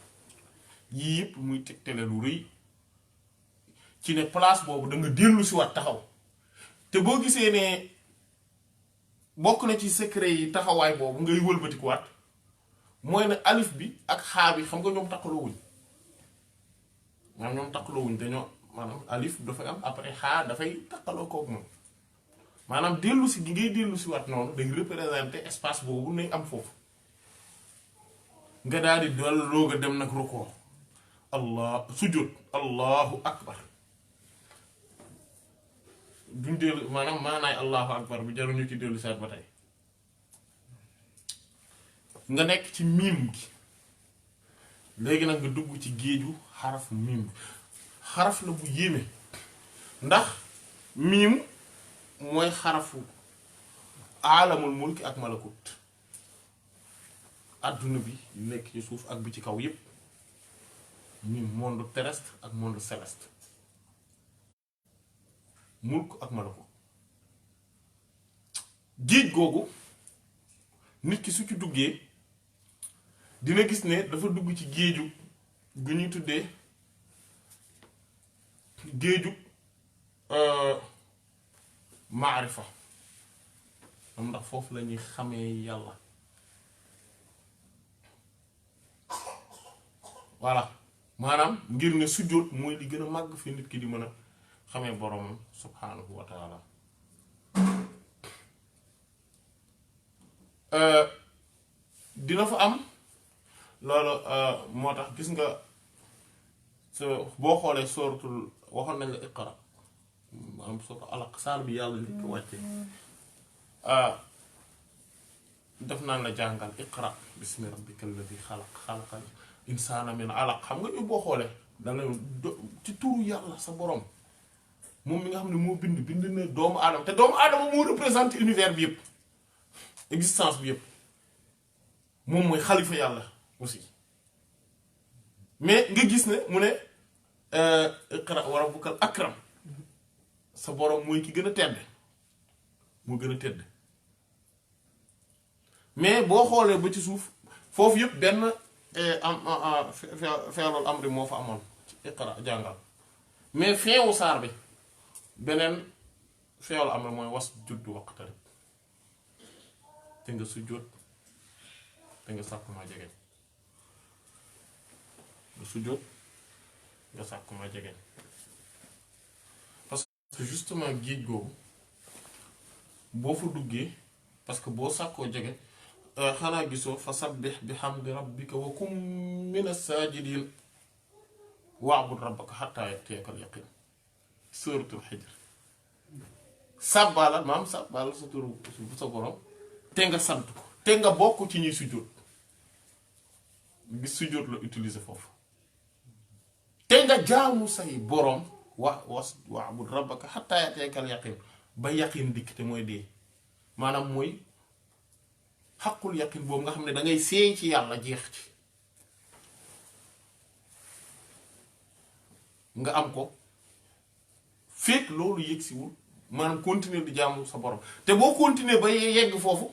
yii yëpp muy tegtale lu rëy ci ne place boobu da nga dellu si waat taxaw te boo gisee ne bokk na ci secret yi taxawaay boobu ngay wëlbatikuwaat mooy ne alif bi ak xaa bi xam nga ñoom takkaloo wuñ maanaam ñoom takkaloo wuñ dañoo maanaam alif dafay am après xaa dafay takkaloo koog moom maanaam dellu si gi ngay dellu si waat noonu day représenter espace boobu nay am foofu nga daal di dool looga dem nag rukkoo allah sujjóot allahu akbar duñ dellu maanaay allahu akbar bi jarul ñu ci dellu saat ba tey nga nekk ci miim gi léegi nag nga dugg ci géeju xarafu miim gi xaraf la bu yéeme ndax miim mooy xarafu aalamul mulki ak malakut adduna bi nekk ci suuf ak bi ci kaw yépp miim monde terrestre ak monde céleste mulk ak malakut géej googu nit ki su ci duggee dina gis ne dafa dugg ci géeju gu ñuy tuddee géeju maarifa am ndax foofu la ñuy xamee yàlla voilà maanaam ngir ne sujjóot mooy li gën a màgg fi nit ki di mën a xamee boroomam subhaanahu wa taala dina fa am loolu moo tax gis nga boo xoolee sooratul waxoon nañ la iqra maanaam sooratul alaq saar bi yàlla li ko wàcce def naan la jàngal iqra bismi rabbika alladi xalaq xalaqal insaana min alaq xam nga ñu boo xoolee dana ci turu yàlla sa borom moom mi nga xam ne moo bind na doomu aadama te doomu aadama moo représente univers bi yëpp existence bi yëpp moom mooy xalifa yàlla aussi mais nga gis ne mu ne iqra wa rabbukal akram sa borom mooy ki gën a tedd moo gën a tedd mais boo xoolee ba ci suuf foofu yëpp benn feelul amri moo fa amoon ci iqra jàngal mais feewu saar bi beneen feewul amri mooy was judd waqtarib te nga sujjóot te nga sàkku ma jegeñ nga sujjóot nga sàkku ma jegeñ parce que justement géej googu boo fa duggee parce que boo sàkkoo jegeñ xanaa gisoo fa sabbih bihamdi rabbika wa kum mina saajidin wa'bud rabbaka hattaa ya'tiyakal yaqiin suuratul Hijr sàbbaalal maam sàbbaalal sa turu sa borom te nga sant ko te nga bokk ci ñuy sujjóot gis sujjóot la utiliser foofu te nga jaamu say borom wa'bud rabbaka hattaa ya'tiyakal yaqiin ba yaqiin dikk te mooy dee maanaam mooy xaqul yaqin boobu nga xam ne dangay seey ci yàlla jeex ci nga am ko fekk loolu yëgsiwul maanaam continuer di jaamu sa borom te boo continuer ba yegg foofu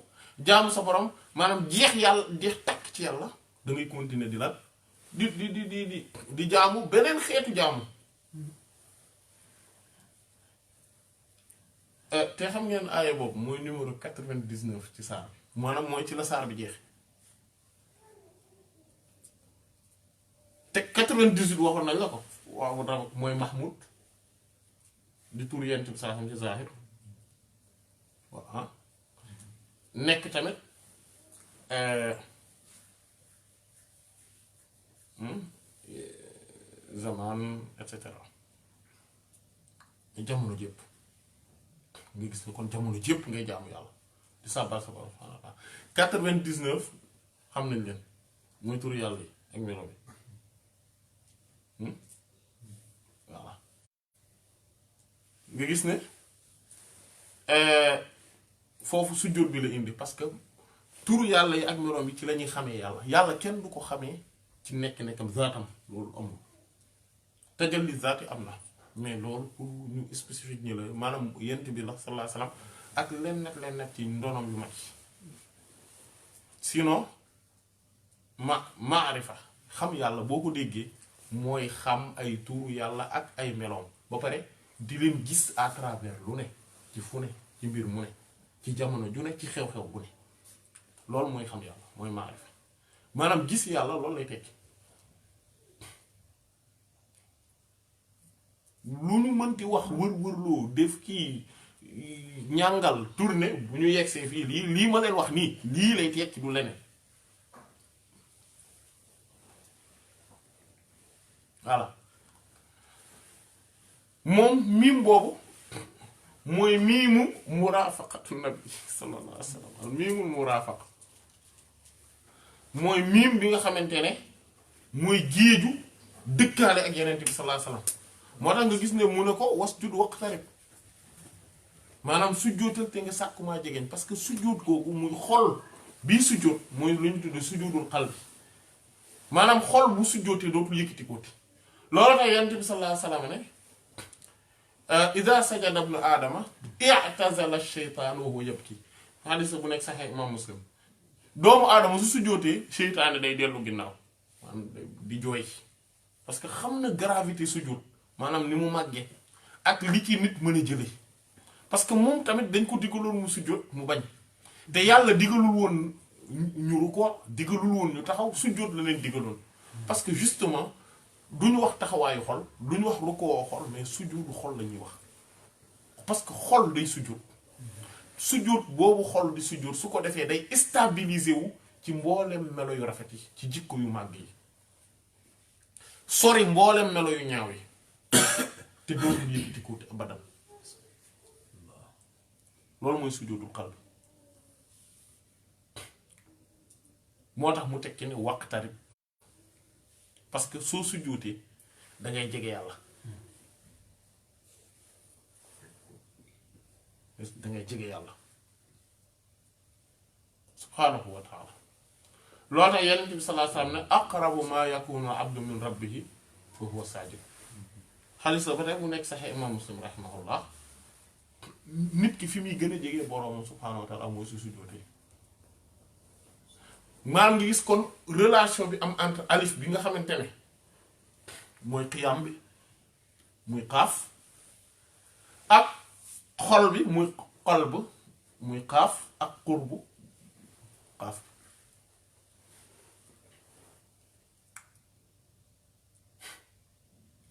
jaamu sa borom maanaam jeex yàlla jeex takk ci yàlla da ngay continuer di la di jaamu beneen xeetu jaamu te xam ngeen aaya boobu mooy numéro 99 ci saar bi maanaam mooy ci la saar bi jeex te 98 waxoon nañ la ko waaw dama mooy Mahmoud di tur yent bi saa xam ci zahir waaw nekk tamit zaman et cetera jamono jëpp nga gis ne kon jamono jëpp ngay jaamu yàlla di sàbbal sa borom subhaanahu wa ta'aala 99 xam nañ leen mooy turu yàlla yi ak melo bi voilà nga gis ne foofu sujjóot bi la indi parce que turu yàlla yi ak melo bi ci la ñuy xamee yàlla yàlla kenn du ko xamee ci nekk-nekkam zaatam loolu amul tajalli zaati am na mais loolu pour ñu spécifique ñi la maanaam yent bi la sallallahu alayhi wasallam ak len ci ndonom yu mag sinon maarifa xam yàlla boo ko déggee mooy xam ay tuuru yàlla ak ay meloom ba pare di leen gis à travers lu ne ci fu ne ci mbir mu ne ci jamono ju ne ci xew-xew bu ne loolu mooy xam yàlla mooy maarifa maanaam gis yàlla loolu lay tekki lu ñu mënti wax wër-wërloo def kii ñàngal tourné bu ñu yegsee fii lii ma leen wax nii lii lay tekki du leneen voilà moom miim boobu mooy miimu murafaqatu nabi sallallahu alayhi wa sallam miimul murafaqa mooy miim bi nga xamante ne mooy géeju dëkkaale ak yeneen bi sallallahu alayhi wa sallam moo tax nga gis ne mu ne ko wasjud waqtarib maanaam sujjóotal te nga sàkkumaa jegeñ parce que sujjóot googu muy xol bii sujjóot mooy lu ñu tuddee sujjóotul qalbi maanaam xol bu sujjóotee dootul yëkkati kooti loolu tax yonent bi sallallahu alayhi wa sallam ne iza sajada ibnu aadama i'tazala ash-shaytaanu wa huwa yabki hadiis bu nekk Sahih Imam Muslim doomu aadama su sujjóotee seytaane day dellu ginnaaw maanaam di jooy parce que xam na gravité sujjóot maanaam ni mu màggee ak li ci nit mën a jëlee parce que moom tamit dañ ko digaloon mu sujjóot mu bañ te yàlla digalul woon ñu rukkoo digalul woon ñu taxaw sujjóot la leen digaloon parce que justement duñu wax taxawaayu xol duñu wax rukkoo xol mais sujjóotu xol la ñuy wax parce que xol day sujjóot sujjóot boobu xol di sujjóot su ko defee day stabiliser wu ci mboolem melo yu rafet yi ci jikko yu màgg yi sori mboolem melo yu ñaaw yi te dootul yëkkati ko abadan loolu mooy sujjóotul qalb moo tax mu tekki ne waqtarib parce que soo sujjóotee dangay jege yàlla dangay jege yàlla subhaanahu wa taala loolu tax yonent bi sallallahu alayhi wa sallam ne aqrabu ma yakunu abdu min rabbihi fa huwa saajid xaalis la ba tey mu nekk Sahih Imam Muslim rahimahullah nit ki fi muy gën a jege boroomam subhaanahu wa taala mooy su sujjóotee maanaam ngi gis kon relation bi am entre alif bi nga xamante ne mooy qiyam bi muy qaaf ak xol bi muy qalb muy qaaf ak qurbu qaaf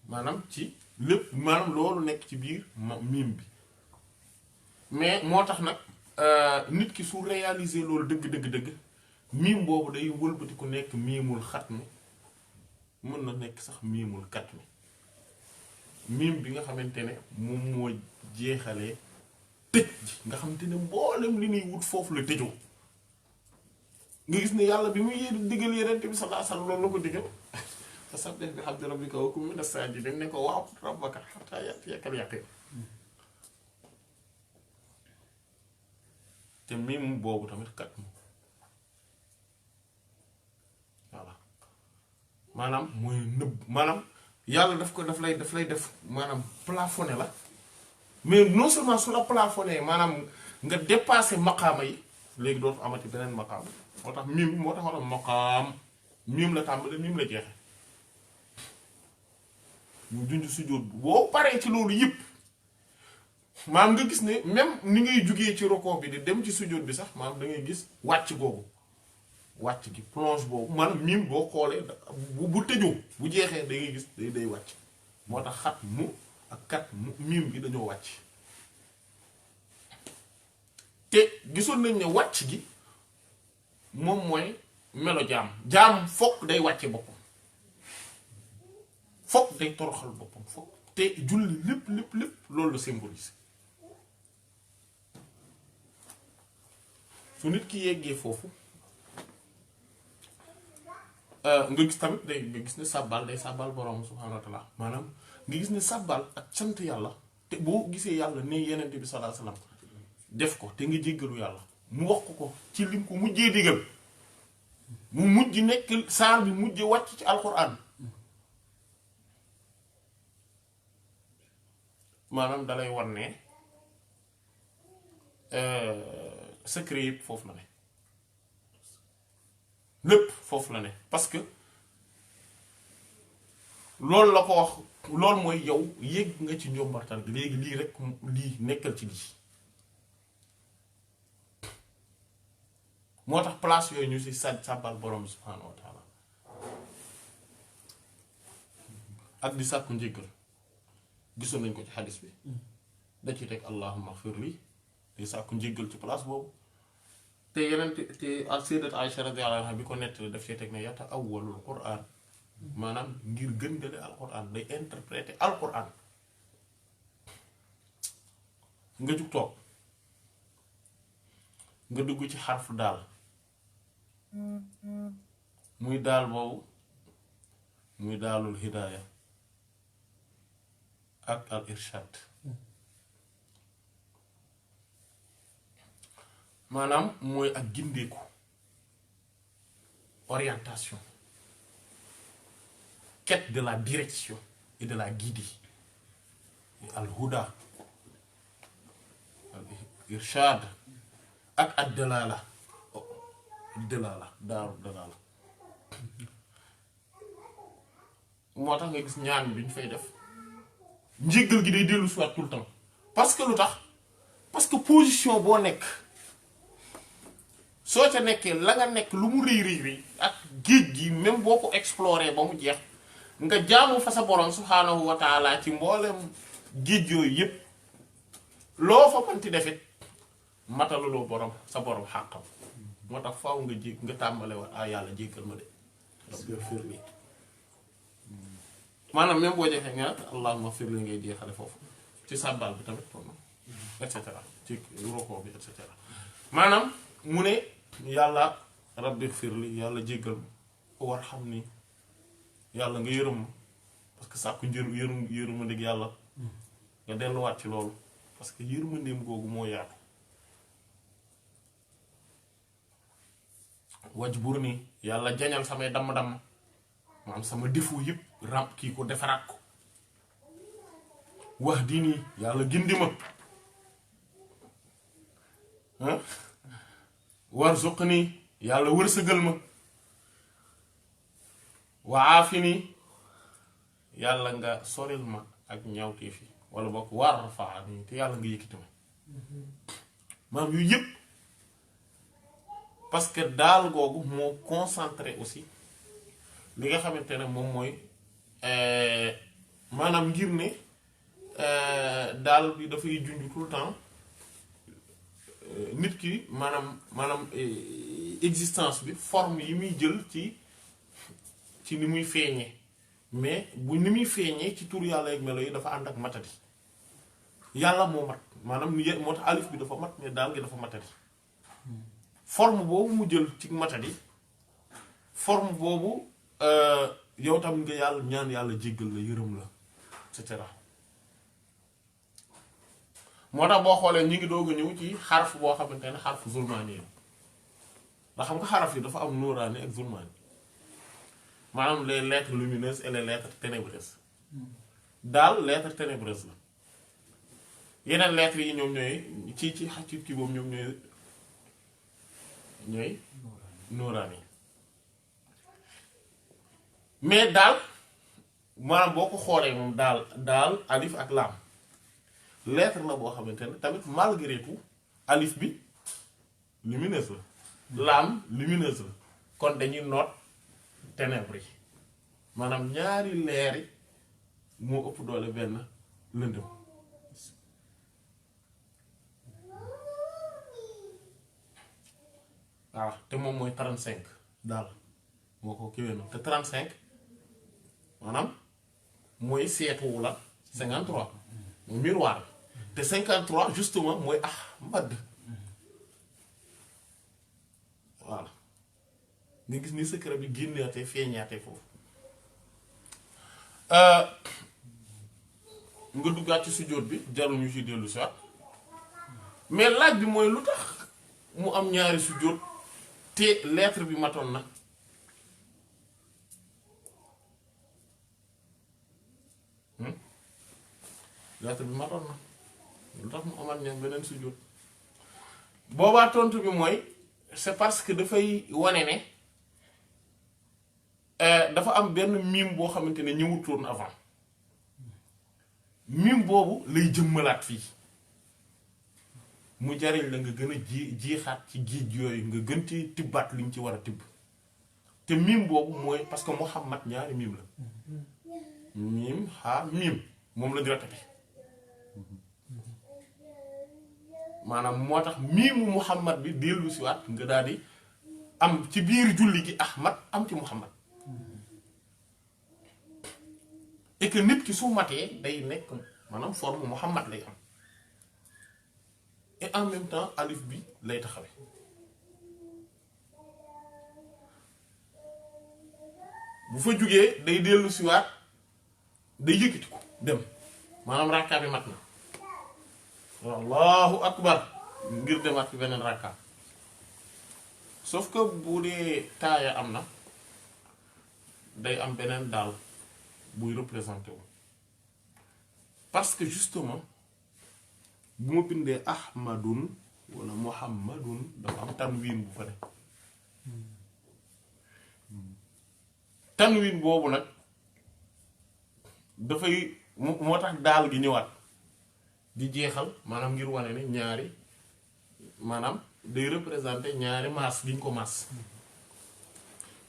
maanaam ci lépp maanaam loolu nekk ci biir miim bi mais moo tax nag nit ki su réaliser loolu dëgg miim boobu day wëlbati ku nekk miimul xat mi mën na nekk sax miimul kat mi miim bi nga xamante ne moom moo jeexalee tëj ji nga xamante ne mboolem li ñuy wut foofu la tëjoo nga gis ne yàlla bi muy digal Yonent bi sallallahu alayhi wa sallam loolu la ko digal fasabbih bihamdi rabbika wa kun mina saajidiin ne ko wa'bud rabbaka hattaa ya'tiyakal yaqiin te miim boobu tamit kat mi voilà maanaam mooy nëbb maanaam yàlla daf lay def maanaam plafonné la mais non seulement su la plafonné maanaam nga dépassé maqaama yi léegi dootu amati beneen maqaama moo tax miim moo tax wala maqaam miim la tàmbale miim la jeexe mu junj sujjóot boo paree ci loolu yëpp maanaam nga gis ne même ni ngay jugee ci roko bi di dem ci sujjóot bi sax maanaam da ngay gis wàcc googu wàcc gi plonge boobu maanaam miim boo xoolee bu tëjoo bu jeexee da ngay gis day wàcc moo tax xat mu ak kat mu miim bi dañoo wàcc te gisoon nañ ne wàcc gi moom mooy melo jaam fokk day wàcce boppam fokk day toroxal boppam fokk te julli lépp loolu la symbolise su nit ki yeggee foofu nga gis tamit nga gis ne sàbbal day sàbbal borom subhaanahu wa taala maanaam nga gis ne sàbbal ak sant yàlla te boo gisee yàlla ne Yonent bi sallallahu alayhi wasallam def ko te nga jéggalu yàlla mu wax ko ci lim ko mujjee digal mu mujj nekk saar bi mujjee wàcc ci alquran maanaam dalay wan ne secret yëpp foofu la ne lépp foofu la ne parce que loolu la ko wax loolu mooy yow yéeg nga ci njombartal gi léegi lii rek lii nekkal ci lii moo tax place yooyu ñu si sàbbal borom subhaanahu wa taala ak di sàkku njéggal gisoon nañ ko ci xadis bi da ci teg allahumma xfir li di sàkku njéggal ci place boobu te yeneen te ak sayyidat Aïcha radiyallahu anha bi ko nettali daf cee teg ne yata awwalul Qur'an maanaam ngir gën dale alquran day interpréter alquran nga jug toog nga dugg ci xarfu daal muy daal boobu muy daalul hidaaya ak al irshad maanaam mooy ak gindeeku orientation quête de la direction et de la guidée al huda al irshad ak ad dalala daaru dalala moo tax nga gis ñaan bi ñu fay def njéggal gi day dellu soit tout le temps parce que lu tax parce que position boo nekk soo ca nekkee la nga nekk lu mu rëy ak géej gi même boo ko explorer ba mu jeex nga jaamu fa sa borom subhaanahu wa taala ci mboolem géej yooyu yépp loo fa panti defit mataluloo borom sa borom xàqam moo tax faaw nga jég nga tàmbale wa yàlla jéggal ma de rabbi firli maanaam même boo jeexee nga allahumma firli ngay jeexale foofu ci sàbbaal bi tamit et cetera ci roko bi et cetera maanaam mu ne yàlla rabbi firli yàlla jéggal ma war xam ni yàlla nga yërëm parce que sàkku yërmandeeg yàlla nga delluwaat ci loolu parce que yërmandeem googu moo yaatu wajbur ni yàlla jañal samay damm-damm maanaam sama défaut yëpp ràmp kii ko defaraat ko wax di nii yàlla gindi ma war suq nii yàlla wërsëgal ma waafi nii yàlla nga soril ma ak ñawtee fi wala bokk war faa nii te yàlla nga yëkkati ma maanaam yu yëpp parce que daal googu moo concentré aussi li nga xamante ne moom mooy maanaam ngir ne daal bi dafay junj tout le temps nit ki maanaam existence bi forme yi muy jël ci ni muy feeñee mais bu ni muy feeñee ci tur yàlla ak melo yi dafa ànd ak matadi yàlla moo mat maanaam moo tax alif bi dafa mat mais daal gi dafa matadi forme boobu mu jël ci matadi forme boobu yow tam nga yàlla ñaan yàlla jéggal la yërëm la et cetera moo tax boo xoolee ñu ngi doog a ñëw ci xarf boo xamante ne xarf zulmaani yi ndax xam nga xaraf yi dafa am nuuraani ak zulmaani maanaam les lettres lumineuses et les lettres ténébreuses daal lettre ténébreuse la yeneen lettres yi ñoom ñooy ci kii boobu ñoom ñooy nuuraani mais daal maanaam boo ko xoolee moom daal alif ak laam lettre la boo xamante ne tamit malgré tout alif bi lumineuse la laam lumineuse la kon dañuy noot ténèbres yi maanaam ñaari leeri moo ëpp doole benn lëndëm waaw te moom mooy 35 daal moo ko kiwee noonu te 35 maanaam mooy seetuwu la 53 mooy miroir te 53 justement mooy Ahmad voilà nga gis ni secret bi génnaatee feeñaatee foofu nga duggaat ci sujjóot bi jarul ñu ci dellu si waat mais laaj bi mooy lu tax mu am ñaari sujjóot te lettre bi matoon na lettre bi matoon na lu tax mu amal ñoom beneen sujjóot boobaa tontu bi mooy c'est parce que dafay wane ne dafa am benn mime boo xamante ne ñëwutoon avant mime boobu lay jëmmalaat fii mu jariñ la nga gën a jiixaat ci géej yooyu nga gën ci tibbaat liñ ci war a tibb te mime boobu mooy parce que Muhammad ñaari mime la mime xaa mime moom la di répété maanaam moo tax miimu Muhammad bi dellu si waat nga daal di am ci biir julli gi Ahmad am ci Muhammad et que nit ki su matee day nekk maanaam forme Muhammad lay am et en même temps alif bi lay taxawe bu fa jugee day dellu si waat day yëkkati ko dem maanaam rakka bi mat na allahu akbar ngir demaat ci beneen rakka sauf que bu dee taaya am na day am beneen daal buy représenté wu parce que justement bu ma bindee ahmadun wala muhammadun dafa am tanwin bu fa ne tanwin boobu nag dafay moo tax daal gi ñëwaat di jeexal maanaam ngir wane ne ñaari maanaam day représenter ñaari maas gi ñu ko maas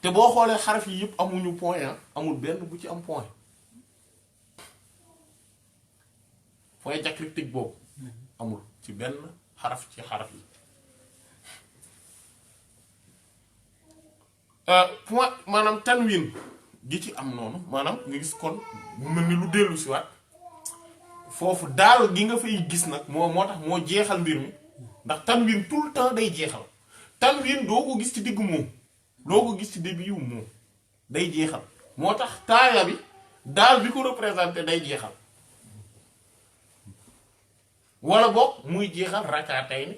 te boo xoolee xaraf yi yëpp amuñu point amul benn bu ci am point point diacritique boobu amul ci benn xaraf ci xaraf yi point maanaam tanwin gi ci am noonu maanaam nga gis kon mu mel ni lu dellu si waat foofu daal gi nga fay gis nag moo tax moo jeexal mbir mi ndax tanwin tout le temps day jeexal tanwin doo ko gis ci diggu moom doo ko gis ci début yu moom day jeexal moo tax taaya bi daal bi ko représenté day jeexal wala boog muy jeexal rakkaatay ni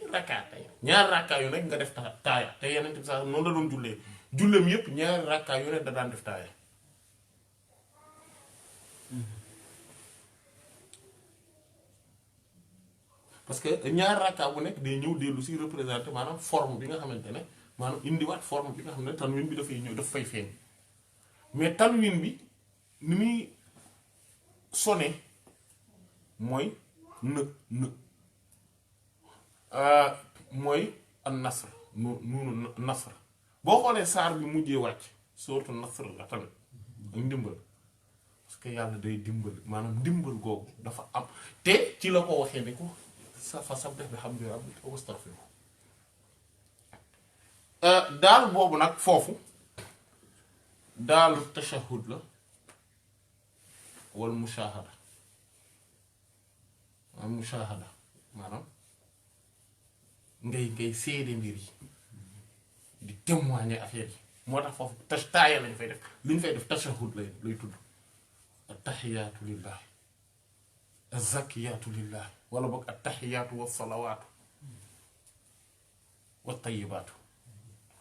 ñaari rakkaa yu nekk nga def taaya te yeneen bi sax noonu la doon julleem yépp ñaari rakkaa yu nekk da daan def taaya parce que ñaari rakkaa bu nekk day ñëw dellu si représenté maanaam forme bi nga xamante ne maanaam indiwaat forme bi nga xam ne tanwin bi dafay ñëw daf fay feeñ mais tanwin bi ni muy sonné mooy mooy an nasr nuunu nasr boo xoolee saar bi mujjee wàcc sourate nasr la tamit ak ndimbal parce que yàlla day dimbal maanaam ndimbal googu dafa am te ci la ko waxee ni ko fa sabbih bihamdi rabbika wastaghfirhu daal boobu nag foofu daalu tashahhud la wal mushahada maanaam ngay seede mbir yi di témoigner affaire yi moo tax foofu taaya lañ fay def li ñu fay def tashahhud lay tudd attahiyaatu lillahi azzakiyaatu lillahi wala boog attahiyaatu wassalawaatu wattayibaatu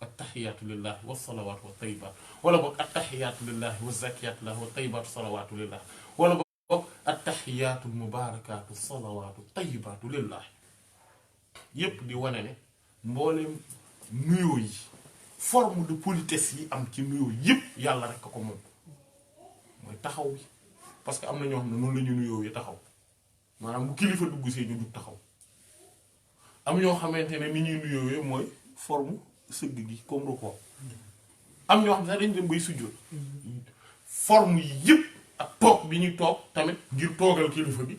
attahiyaatu lillahi wassalawaatu wattayibaatu wala boog attahiyaatu lillahi wazzakiyaatu lillahi wattayibaatu salawaatu lillahi wala boog attahiyaatu mubaarakaatu salawaatu tayibaatu lillahi yépp di wane ne mboolem nuyoo yi forme de politesse yi am ci nuyoo yépp yàlla rekk ko moom mooy taxaw bi parce que am na ñoo xam ne noonu la ñu nuyoo yi taxaw maanaam bu kilifa dugg see ñu dugg taxaw am ñoo xamante ne ni ñuy nuyoo yi mooy forme sëgg gi comme rukkoo am ñoo xam ne sax dañ dem bay sujjóot forme yi yépp ak toog bi ñuy toog tamit ngir toogal kilifa bi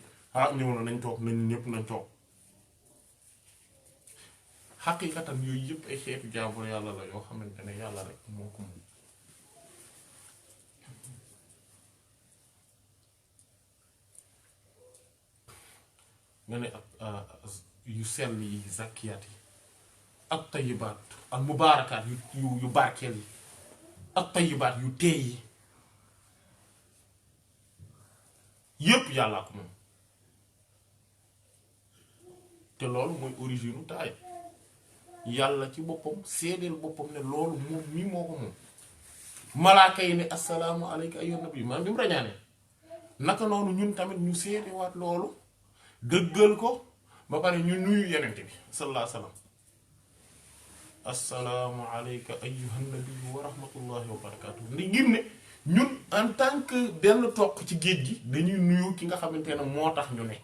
ñëw na nañ toog nañ ñépp nañ toog xaqiiqatan yooyu yëpp ay xeetu jaamu yàlla la yoo xamante ne yàlla rek moo ko moom nga ne ak yu sell yi zakiyaat yi ak tayibaat ak mubaarakaat yu barkeel yi ak tayibaat yu teey yi yépp yàllaa ko moom te loolu mooy origine u taay yàlla ci boppam seedeel boppam ne loolu moom mii moo ko moom malaaka yi ne assalaamu alayka ayyuhan nabi maanaam bi mu rañaanee naka noonu ñun tamit ñu seedewaat loolu dëggal ko ba pare ñu nuyu yenente bi sallallahu alayhi wa sallam assalaamu alayka ayyuhan nabiyyu wa rahmatullahi wa barakatuh ndi ngir ne ñun en tant que benn toq ci géej gi dañuy nuyu ki nga xamante ne moo tax ñu ne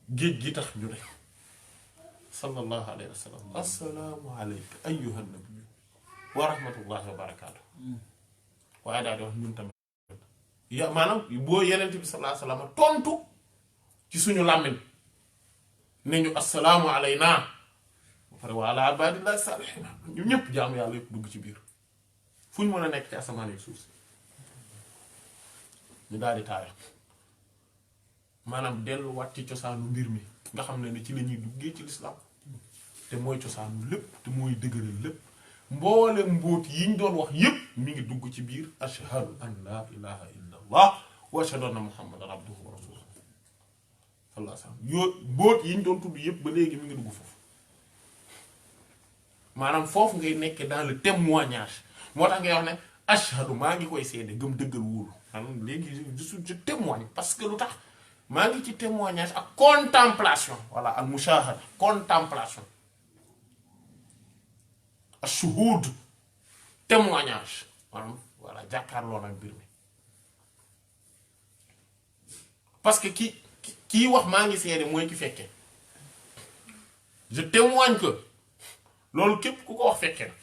géej gi tax ñu ne sallallahu alayhi wa sallam assalaamu alayka ayyuhan nabiyyu wa rahmatullahi wa barakatuh waaye daal di wax ñun tamit ya maanaam boo yenente bi sallallahu alayhi wa sallam tontu ci suñu làmmiñ ne ñu assalaamu alayna ba pare wa ala ibadillahi salihin ñu ñëpp jaamu yàlla yëpp dugg ci biir fu ñu mën a nekk ci asamaan yi suuf si ñu daal di taaya maanaam delluwaat ci cosaanu mbir mi nga xam ne ci la ñuy duggee ci lislaam te mooy cosaanu lépp te mooy dëgëral lépp mboolem mbóot yi ñu doon wax yépp mi ngi dugg ci biir ashhadu an la ilaha illa allah wa ashhadu anna muhammadan abduhu wa rasuluhu sallallahu alayhi wa sallam yoo mbóot yi ñu doon tudd yépp ba léegi mi ngi dugg foofu maanaam foofu ngay nekkee dans le témoignage moo tax ngay wax ne ashhadu maa ngi koy seede gëm dëggal wóolu maanaam léegi je témoigne parce que lu tax maa ngi ci témoignage ak contemplation voilà al mushahada contemplation ashuhud témoignage maanaam voilà jàkkaarloo nag mbir mi parce que kii wax maa ngi seede mooy ki fekke je témoigne que loolu képp ku ko wax fekke na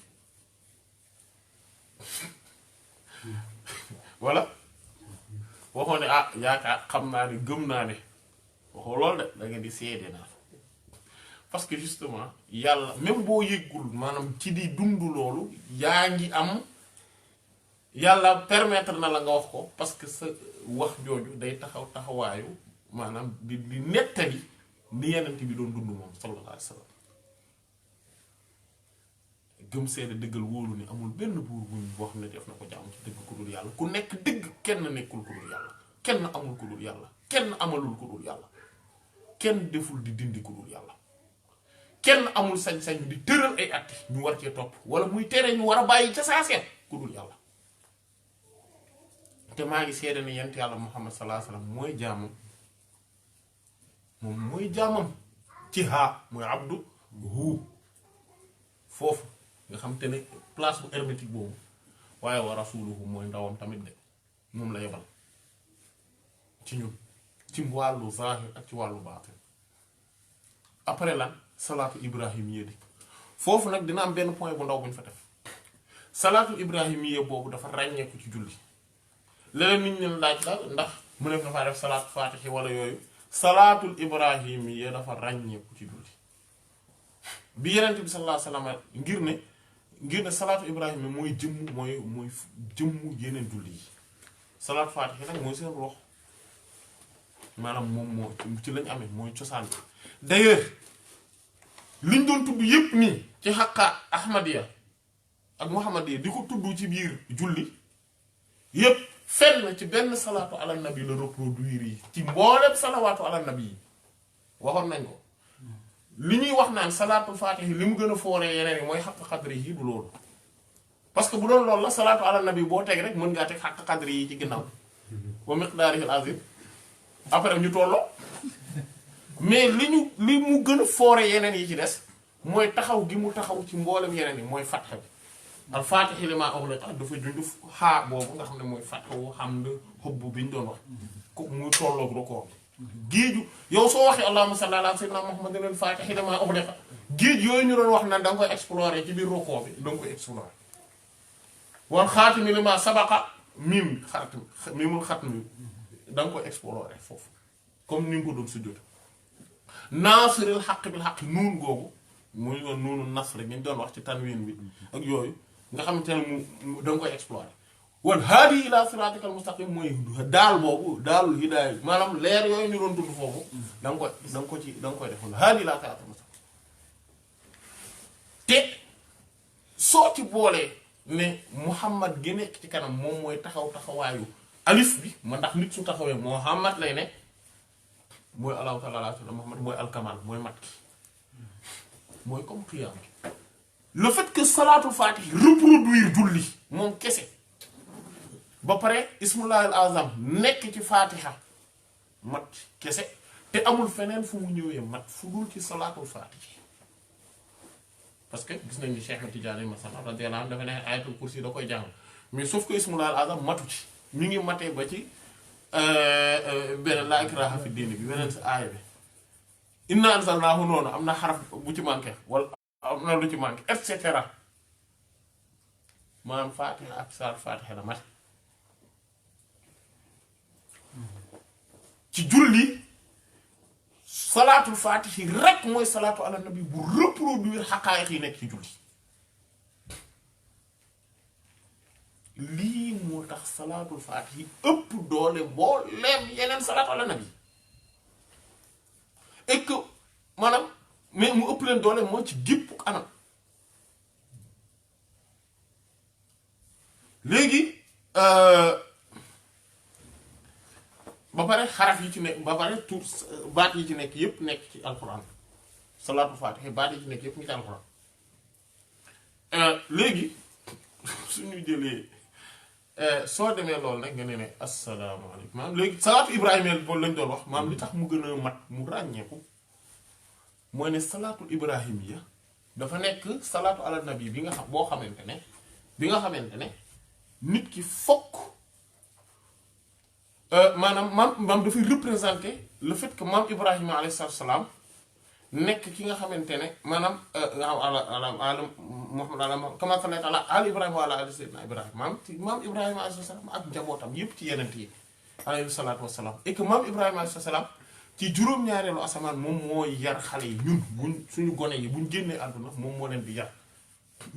voilà waxoo ne ah yaakaar xam naa ne gëm naa ne waxoo loolu de da ngeen di seede naa parce que justement yàlla même boo yëggul maanaam ci di dund loolu yaa ngi am yàlla permettre na la nga wax ko parce que sa wax jooju day taxawaayu maanaam di nettali ni yenent bi doon dund moom sallallahu alayhi wa sallam gëm seede dëggal wóolu ni amul benn buur buñ boo xam ne def na ko jaam ci dëgg ku dul yàlla ku nekk dëgg kenn nekkul ku dul yàlla kenn amul ku dul yàlla kenn amalul ku dul yàlla kenn deful di dindi ku dul yàlla kenn amul sañ-sañ di tëral ay atti ñu war cee topp wala muy tere ñu war a bàyyi ca saa seet ku dul yàlla te maa ngi seede ni yent yàlla muhammad sallallahu alayhi wasallam mooy jaamam moom mooy jaamam ci haa mooy abdu hu foofu nga xam te ne place bu hermétique boobu waaye wa rasuluhu mooy ndawam tamit de moom la yebal ci ñun ci wàllu zahir ak ci wàllu baatin après lan salaatu ibrahimiyya di foofu nag dina am benn point bu ndaw bu ñu fa def salaatu ibrahimiyya boobu dafa ràññeeku ci julli leneen nit ñi laaj la ndax mu nekk na faa def salaatu faatihi wala yooyu salaatul ibrahimiyya dafa ràññeeku ci julli bi yenent bi sallallahu alayhi wasallam ngir ne salaatu ibrahima mooy jëmm yeneen julli yi salaatu faatihi nag mooy seen rox maanaam moom moo ci lañ amee mooy cosaan bi d'ailleurs liñ doon tudd yépp nii ci xaqa ahmadiya ak muhammadiya di ko tudd ci biir julli yépp fenn ci benn salaatu ala nabi la reproduire yi ci mboolem salawaatu ala nabi yi waxoon nañ ko li ñuy wax naan salaatul faatihi li mu gën a fooree yeneen yi mooy xaq xadri yi du loolu parce que bu doon loolu la salaatu ala nabi boo teg rek mën ngaa teg xaq xadri yi ci ginnaaw wa miqdaarihil azim après ñu tolloo mais li mu gën a fooree yeneen yi ci des mooy taxaw gi mu taxaw ci mboolem yeneen yi mooy fatxa bi al faatihi limaa ughliqa dafa junj xaa boobu nga xam ne mooy fatxu hamd xubb bi ñu doon wax ko muy tolloog rukoo bi géeju yow soo waxee allahumma salli ala sayyidina muhammadin al faatihi limaa ughliqa géej yooyu ñu doon wax naan da nga koy explorer ci biir rukoo bi da nga koy explorer wal xaatimi limaa sabaqa mimul xatmi da nga koy explorer foofu comme ni nga ko doon sujjóot naasiril xaq bil xaq nuun googu muy doon nuunu nasr ñu doon wax ci tanwin bi ak yooyu nga xamante ne mu da nga koy explorer wal haadi ila siratikal mustaqim mooy daal boobu daalul hidaaya maanaam leer yooyu ñu doon tudd foofu da nga koy def wal haadi ila siratikal mustaqim te soo ci boolee ne Muhammad gi nekk ci kanam moom mooy taxawaayu alif bi ma ndax nit su taxawee Muhammad lay ne mooy allahu taala ala sayyidina Muhammad mooy alkamal mooy mat ki mooy comme qiyaam le fait que salaatul fatih reproduire julli moom kese ba pare ismullahil azam nekk ci fatiha mat kese te amul feneen fu mu ñëwee mat fu dul ci salaatul faatihi parce que gis nañ ni Cheikh Tidiane masalan radiyallahu anhu dafa ne ayatul kursi da koy jàng mais sauf que ismul azam matu ci mi ngi matee ba ci beneen laa ikraha fi diin bi beneen si aaya bi inna anzalnahu noonu am na xaraf bu ci manqué wala am na lu ci manqué et cetera maanaam faatiha ak saar faatiha la mate ci julli salaatul faatihi rek mooy salaatu ala nabi bu reproduire xaqaayiq yi nekk ci julli lii moo tax salaatul faatihi ëpp doole mbooleem yeneen salaatu ala nabi et que maanaam mais mu ëpp leen doole moo ci gépp anam léegi ba pare xaraf yi ci nekk ba pare tur baat yi ci nekk yépp nekk ci alxuraan salaatul faatihi baat yi ci nekk yépp ngi ci alxuraan léegi suñu jëlee soo demee loolu nag nga ne asalaamaaleykum maanaam léegi salaatu ibrahima boobu lañ doon wax maanaam li tax mu gën a mat mu ràññeeku mooy ne salaatul ibrahimiya dafa nekk salaatu ala nabi bi nga xam boo xamante ne bi nga xamante ne nit ki fokk maanaam maam dafay représenter le fait que maam Ibrahima alayhi salaam nekk ki nga xamante ne maanaam ala Muhammad ala kama sallayta ala ali Ibrahima wa ala ali sayyidina Ibrahima maam Ibrahima alayhi salaam ak njabootam yépp ci yeneen yi alayhi salaatu wassalaam et que maam Ibrahima alayhi salaam ci juróom-ñaareelu asamaan moom mooy yar xale yi ñun buñ suñu gone yi buñ génnee àdduna moom moo leen di yar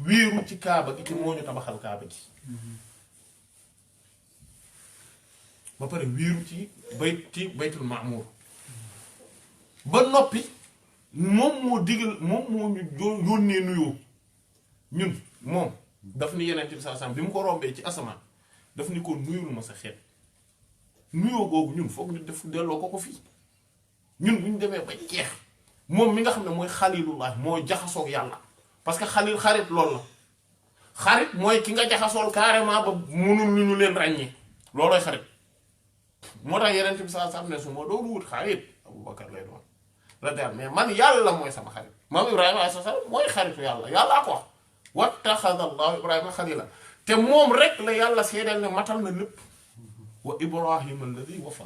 wéeru ci kaaba gi te moo ñu tabaxal kaaba gi. ba pare wéeru ci baytul ma'mur ba noppi moom moo digal moom moo ñu yónnee nuyoo ñun moom daf ni yeneen ci saa bi mu ko rombee ci asamaan daf ni ko nuyul ma sa xeet nuyoo googu ñun foog ñu def delloo ko fii ñun bu ñu demee ba jeex moom mi nga xam ne mooy xalilullah moo jaxasoog yàlla parce que xalil xarit loolu la xarit mooy ki nga jaxasool carrément ba mënul lu ñu leen ràññee loolooy xarit. moo tax yeneen bi saa sam ne su ma doon wut xarit Abubakar lay doon la der mais man yàlla mooy sama xarit maam Ibrahima alayhi salaam mooy xaritu yàlla yàllaa ko wax wattaxada Allahu Ibrahima xalila te moom rek la yàlla seedeel ne matal na lépp wa Ibrahima alladi wafa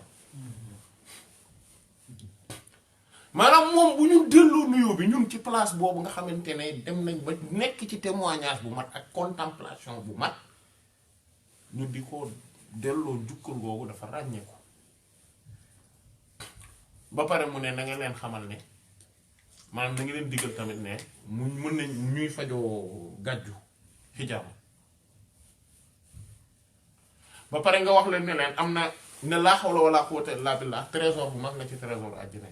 maanaam moom bu ñu delloo nuyoo bi ñun ci place boobu nga xamante ne dem nañ ba nekk ci témoignage bu mat ak contemplation bu mat ñu di ko delloo njukkal googu dafa ràññeeku ba pare mu ne na nga leen xamal ne maanaam na nga leen diggal tamit ne mu mën nañ ñuy fajoo gàjju xijaama ba pare nga wax leen ne leen am na ne laa hawla wala quwwata illa billah trésor bu mag la ci trésor àjjana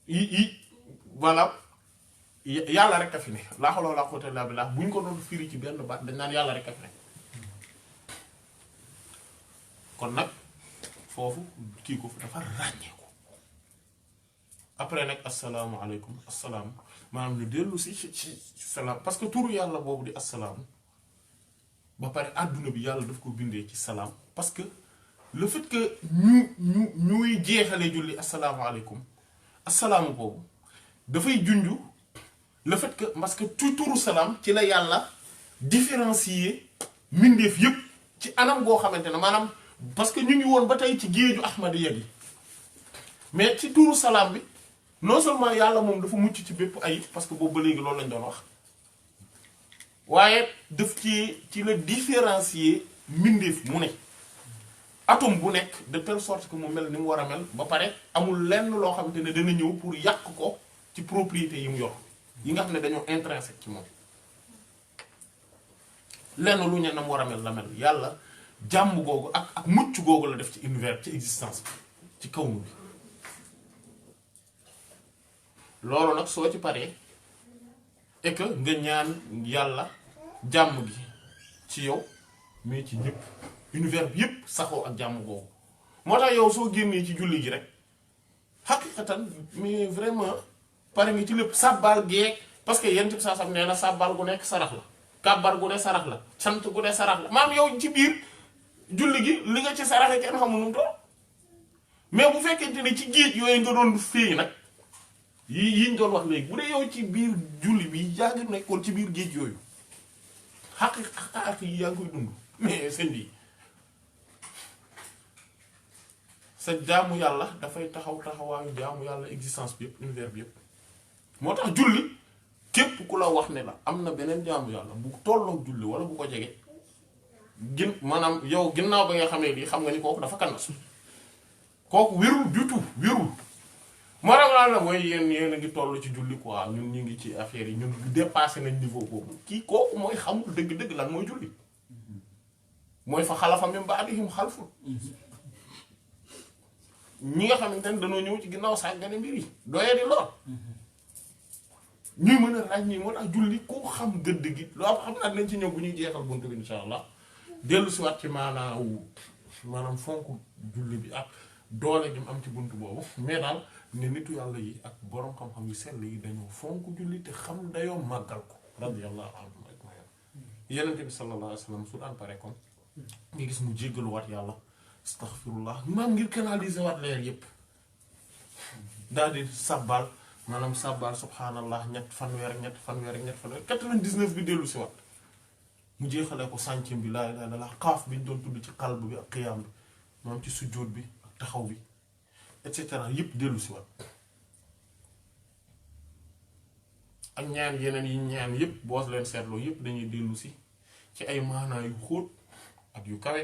yi voilà yàlla rek a fi ne laa hawla wala quwwata illa billah bu ñu ko doon firi ci benn baat dañ naan yàlla rek a fi ne kon nag foofu kii ko dafa ràññeeku après nag asalaamualeykum asalaam maanaam ñu dellu si ci salaam parce que turu yàlla boobu di asalaam ba pare àdduna bi yàlla daf ko bindee ci salaam parce que le fait que ñuy jeexalee julli asalaamualeykum asalaamu boobu dafay junju le fait que parce que turu salaam ci la yàlla différencier mbindeef yépp ci anam goo xamante ne maanaam parce que ñu ngi woon ba tey ci géeju ahmadiyya gi mais ci turu salaam bi non seulement yàlla moom dafa mucc ci bépp ayib parce que boobu ba léegi loolu lañ doon wax waaye daf ci la différencier mbindeef mu ne atome bu nekk de telle sorte que mu mel ni mu war a mel ba pare amul lenn loo xamante ne dana ñëw pour yàq ko ci propriété yi mu yor yi nga xam ne dañoo intrinsèque ci moom lenn lu ñu na mu war a mel la mel yàlla jàmm googu ak mucc googu la def ci univers ci existence bi ci kawnu bi loolu nag soo ci paree et que nga ñaan yàlla jàmm gi ci yow mais ci ñëpp univers bi yëpp saxoo ak jàmm googu moo tax yow soo génnee ci julli gi rek xaqiqatan mais vraiment pare nga ci lépp sàbbaal geeg parce que yent bi saa sam nee na sàbbaal gu nekk sarax la kàbbar gu ne sarax la sant gu ne sarax la maam yow ci biir julli gi li nga ci saraxe kenn xamul nu mu toll mais bu fekkente ne ci géej yooyu nga doon féey nag yiñ doon wax léegi bu dee yow ci biir julli bi yaa ngi nekkoon ci biir géej yooyu xaq yi yaa ngi koy dund mais sëñ bi sa jaamu yàlla dafay taxawaayu jaamu yàlla existence bi yëpp univers bi yëpp moo tax julli képp ku la wax ne la am na beneen jaamu yàlla bu tolloog julli wala bu ko jege maanaam yow ginnaaw ba nga xamee lii xam nga ni kooku dafa kannas kooku wérul du tout wérul moo tax la mooy yéen a ngi toll ci julli quoi ñun ñu ngi ci affaire yi ñun dépassé nañ niveau boobu kii kooku mooy xamul dëgg-dëgg lan mooy julli mooy fa xalafa min ba'dihim xalfun ñi nga xamante ne dañoo ñëw ci ginnaaw sàggane mbir yi doye di lool ñuy mën a ràññee moo tax julli koo xam gëdd gi loolu xam naa nañ ci ñëw bu ñuy jeexal buntu bi insha allah dellu si waat ci maanaam fonk julli bi ak doole gi mu am ci buntu boobu mais daal ne nitu yàlla yi ak boroom xam-xam yu sell yi dañoo fonk julli te xam dayoo màggal ko radiyallahu anhum ajmaïn yenente bi sallallahu alayhi wa sallam su daan pare kon nga gis mu jéggalu waat yàlla astaghfirullah maam ngir canaliser waat leer yépp daal di sabbal maanaam sabbal subhanallah fanweer 99 bi dellu si waat mu jeexalee ko centième bi laa ilaaha illallaah xaaf bi ñu doon tudd ci qalb bi ak qiyaam bi moom ci sujjóot bi ak taxaw bi et cetera yépp dellu si waat ak ñaan yeneen yi ñaan yépp boo leen seetloo yépp dañuy dellu si ci ay maanaa yu xóot ak yu kawe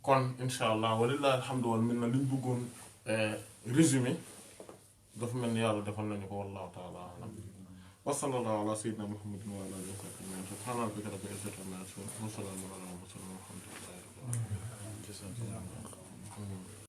kon insha allah walillahi alhamdu wal minna liñ bëggoon résumé dafa mel ni yàlla defal nañu ko wallahu taala alam wa sallallahu ala sayyidina muhammadin wa ala alihi wa sahbihi subhana rabbika rabbil izzati amma yasifun wa salamun ala al mursalin walhamdulillahi rabbil alamin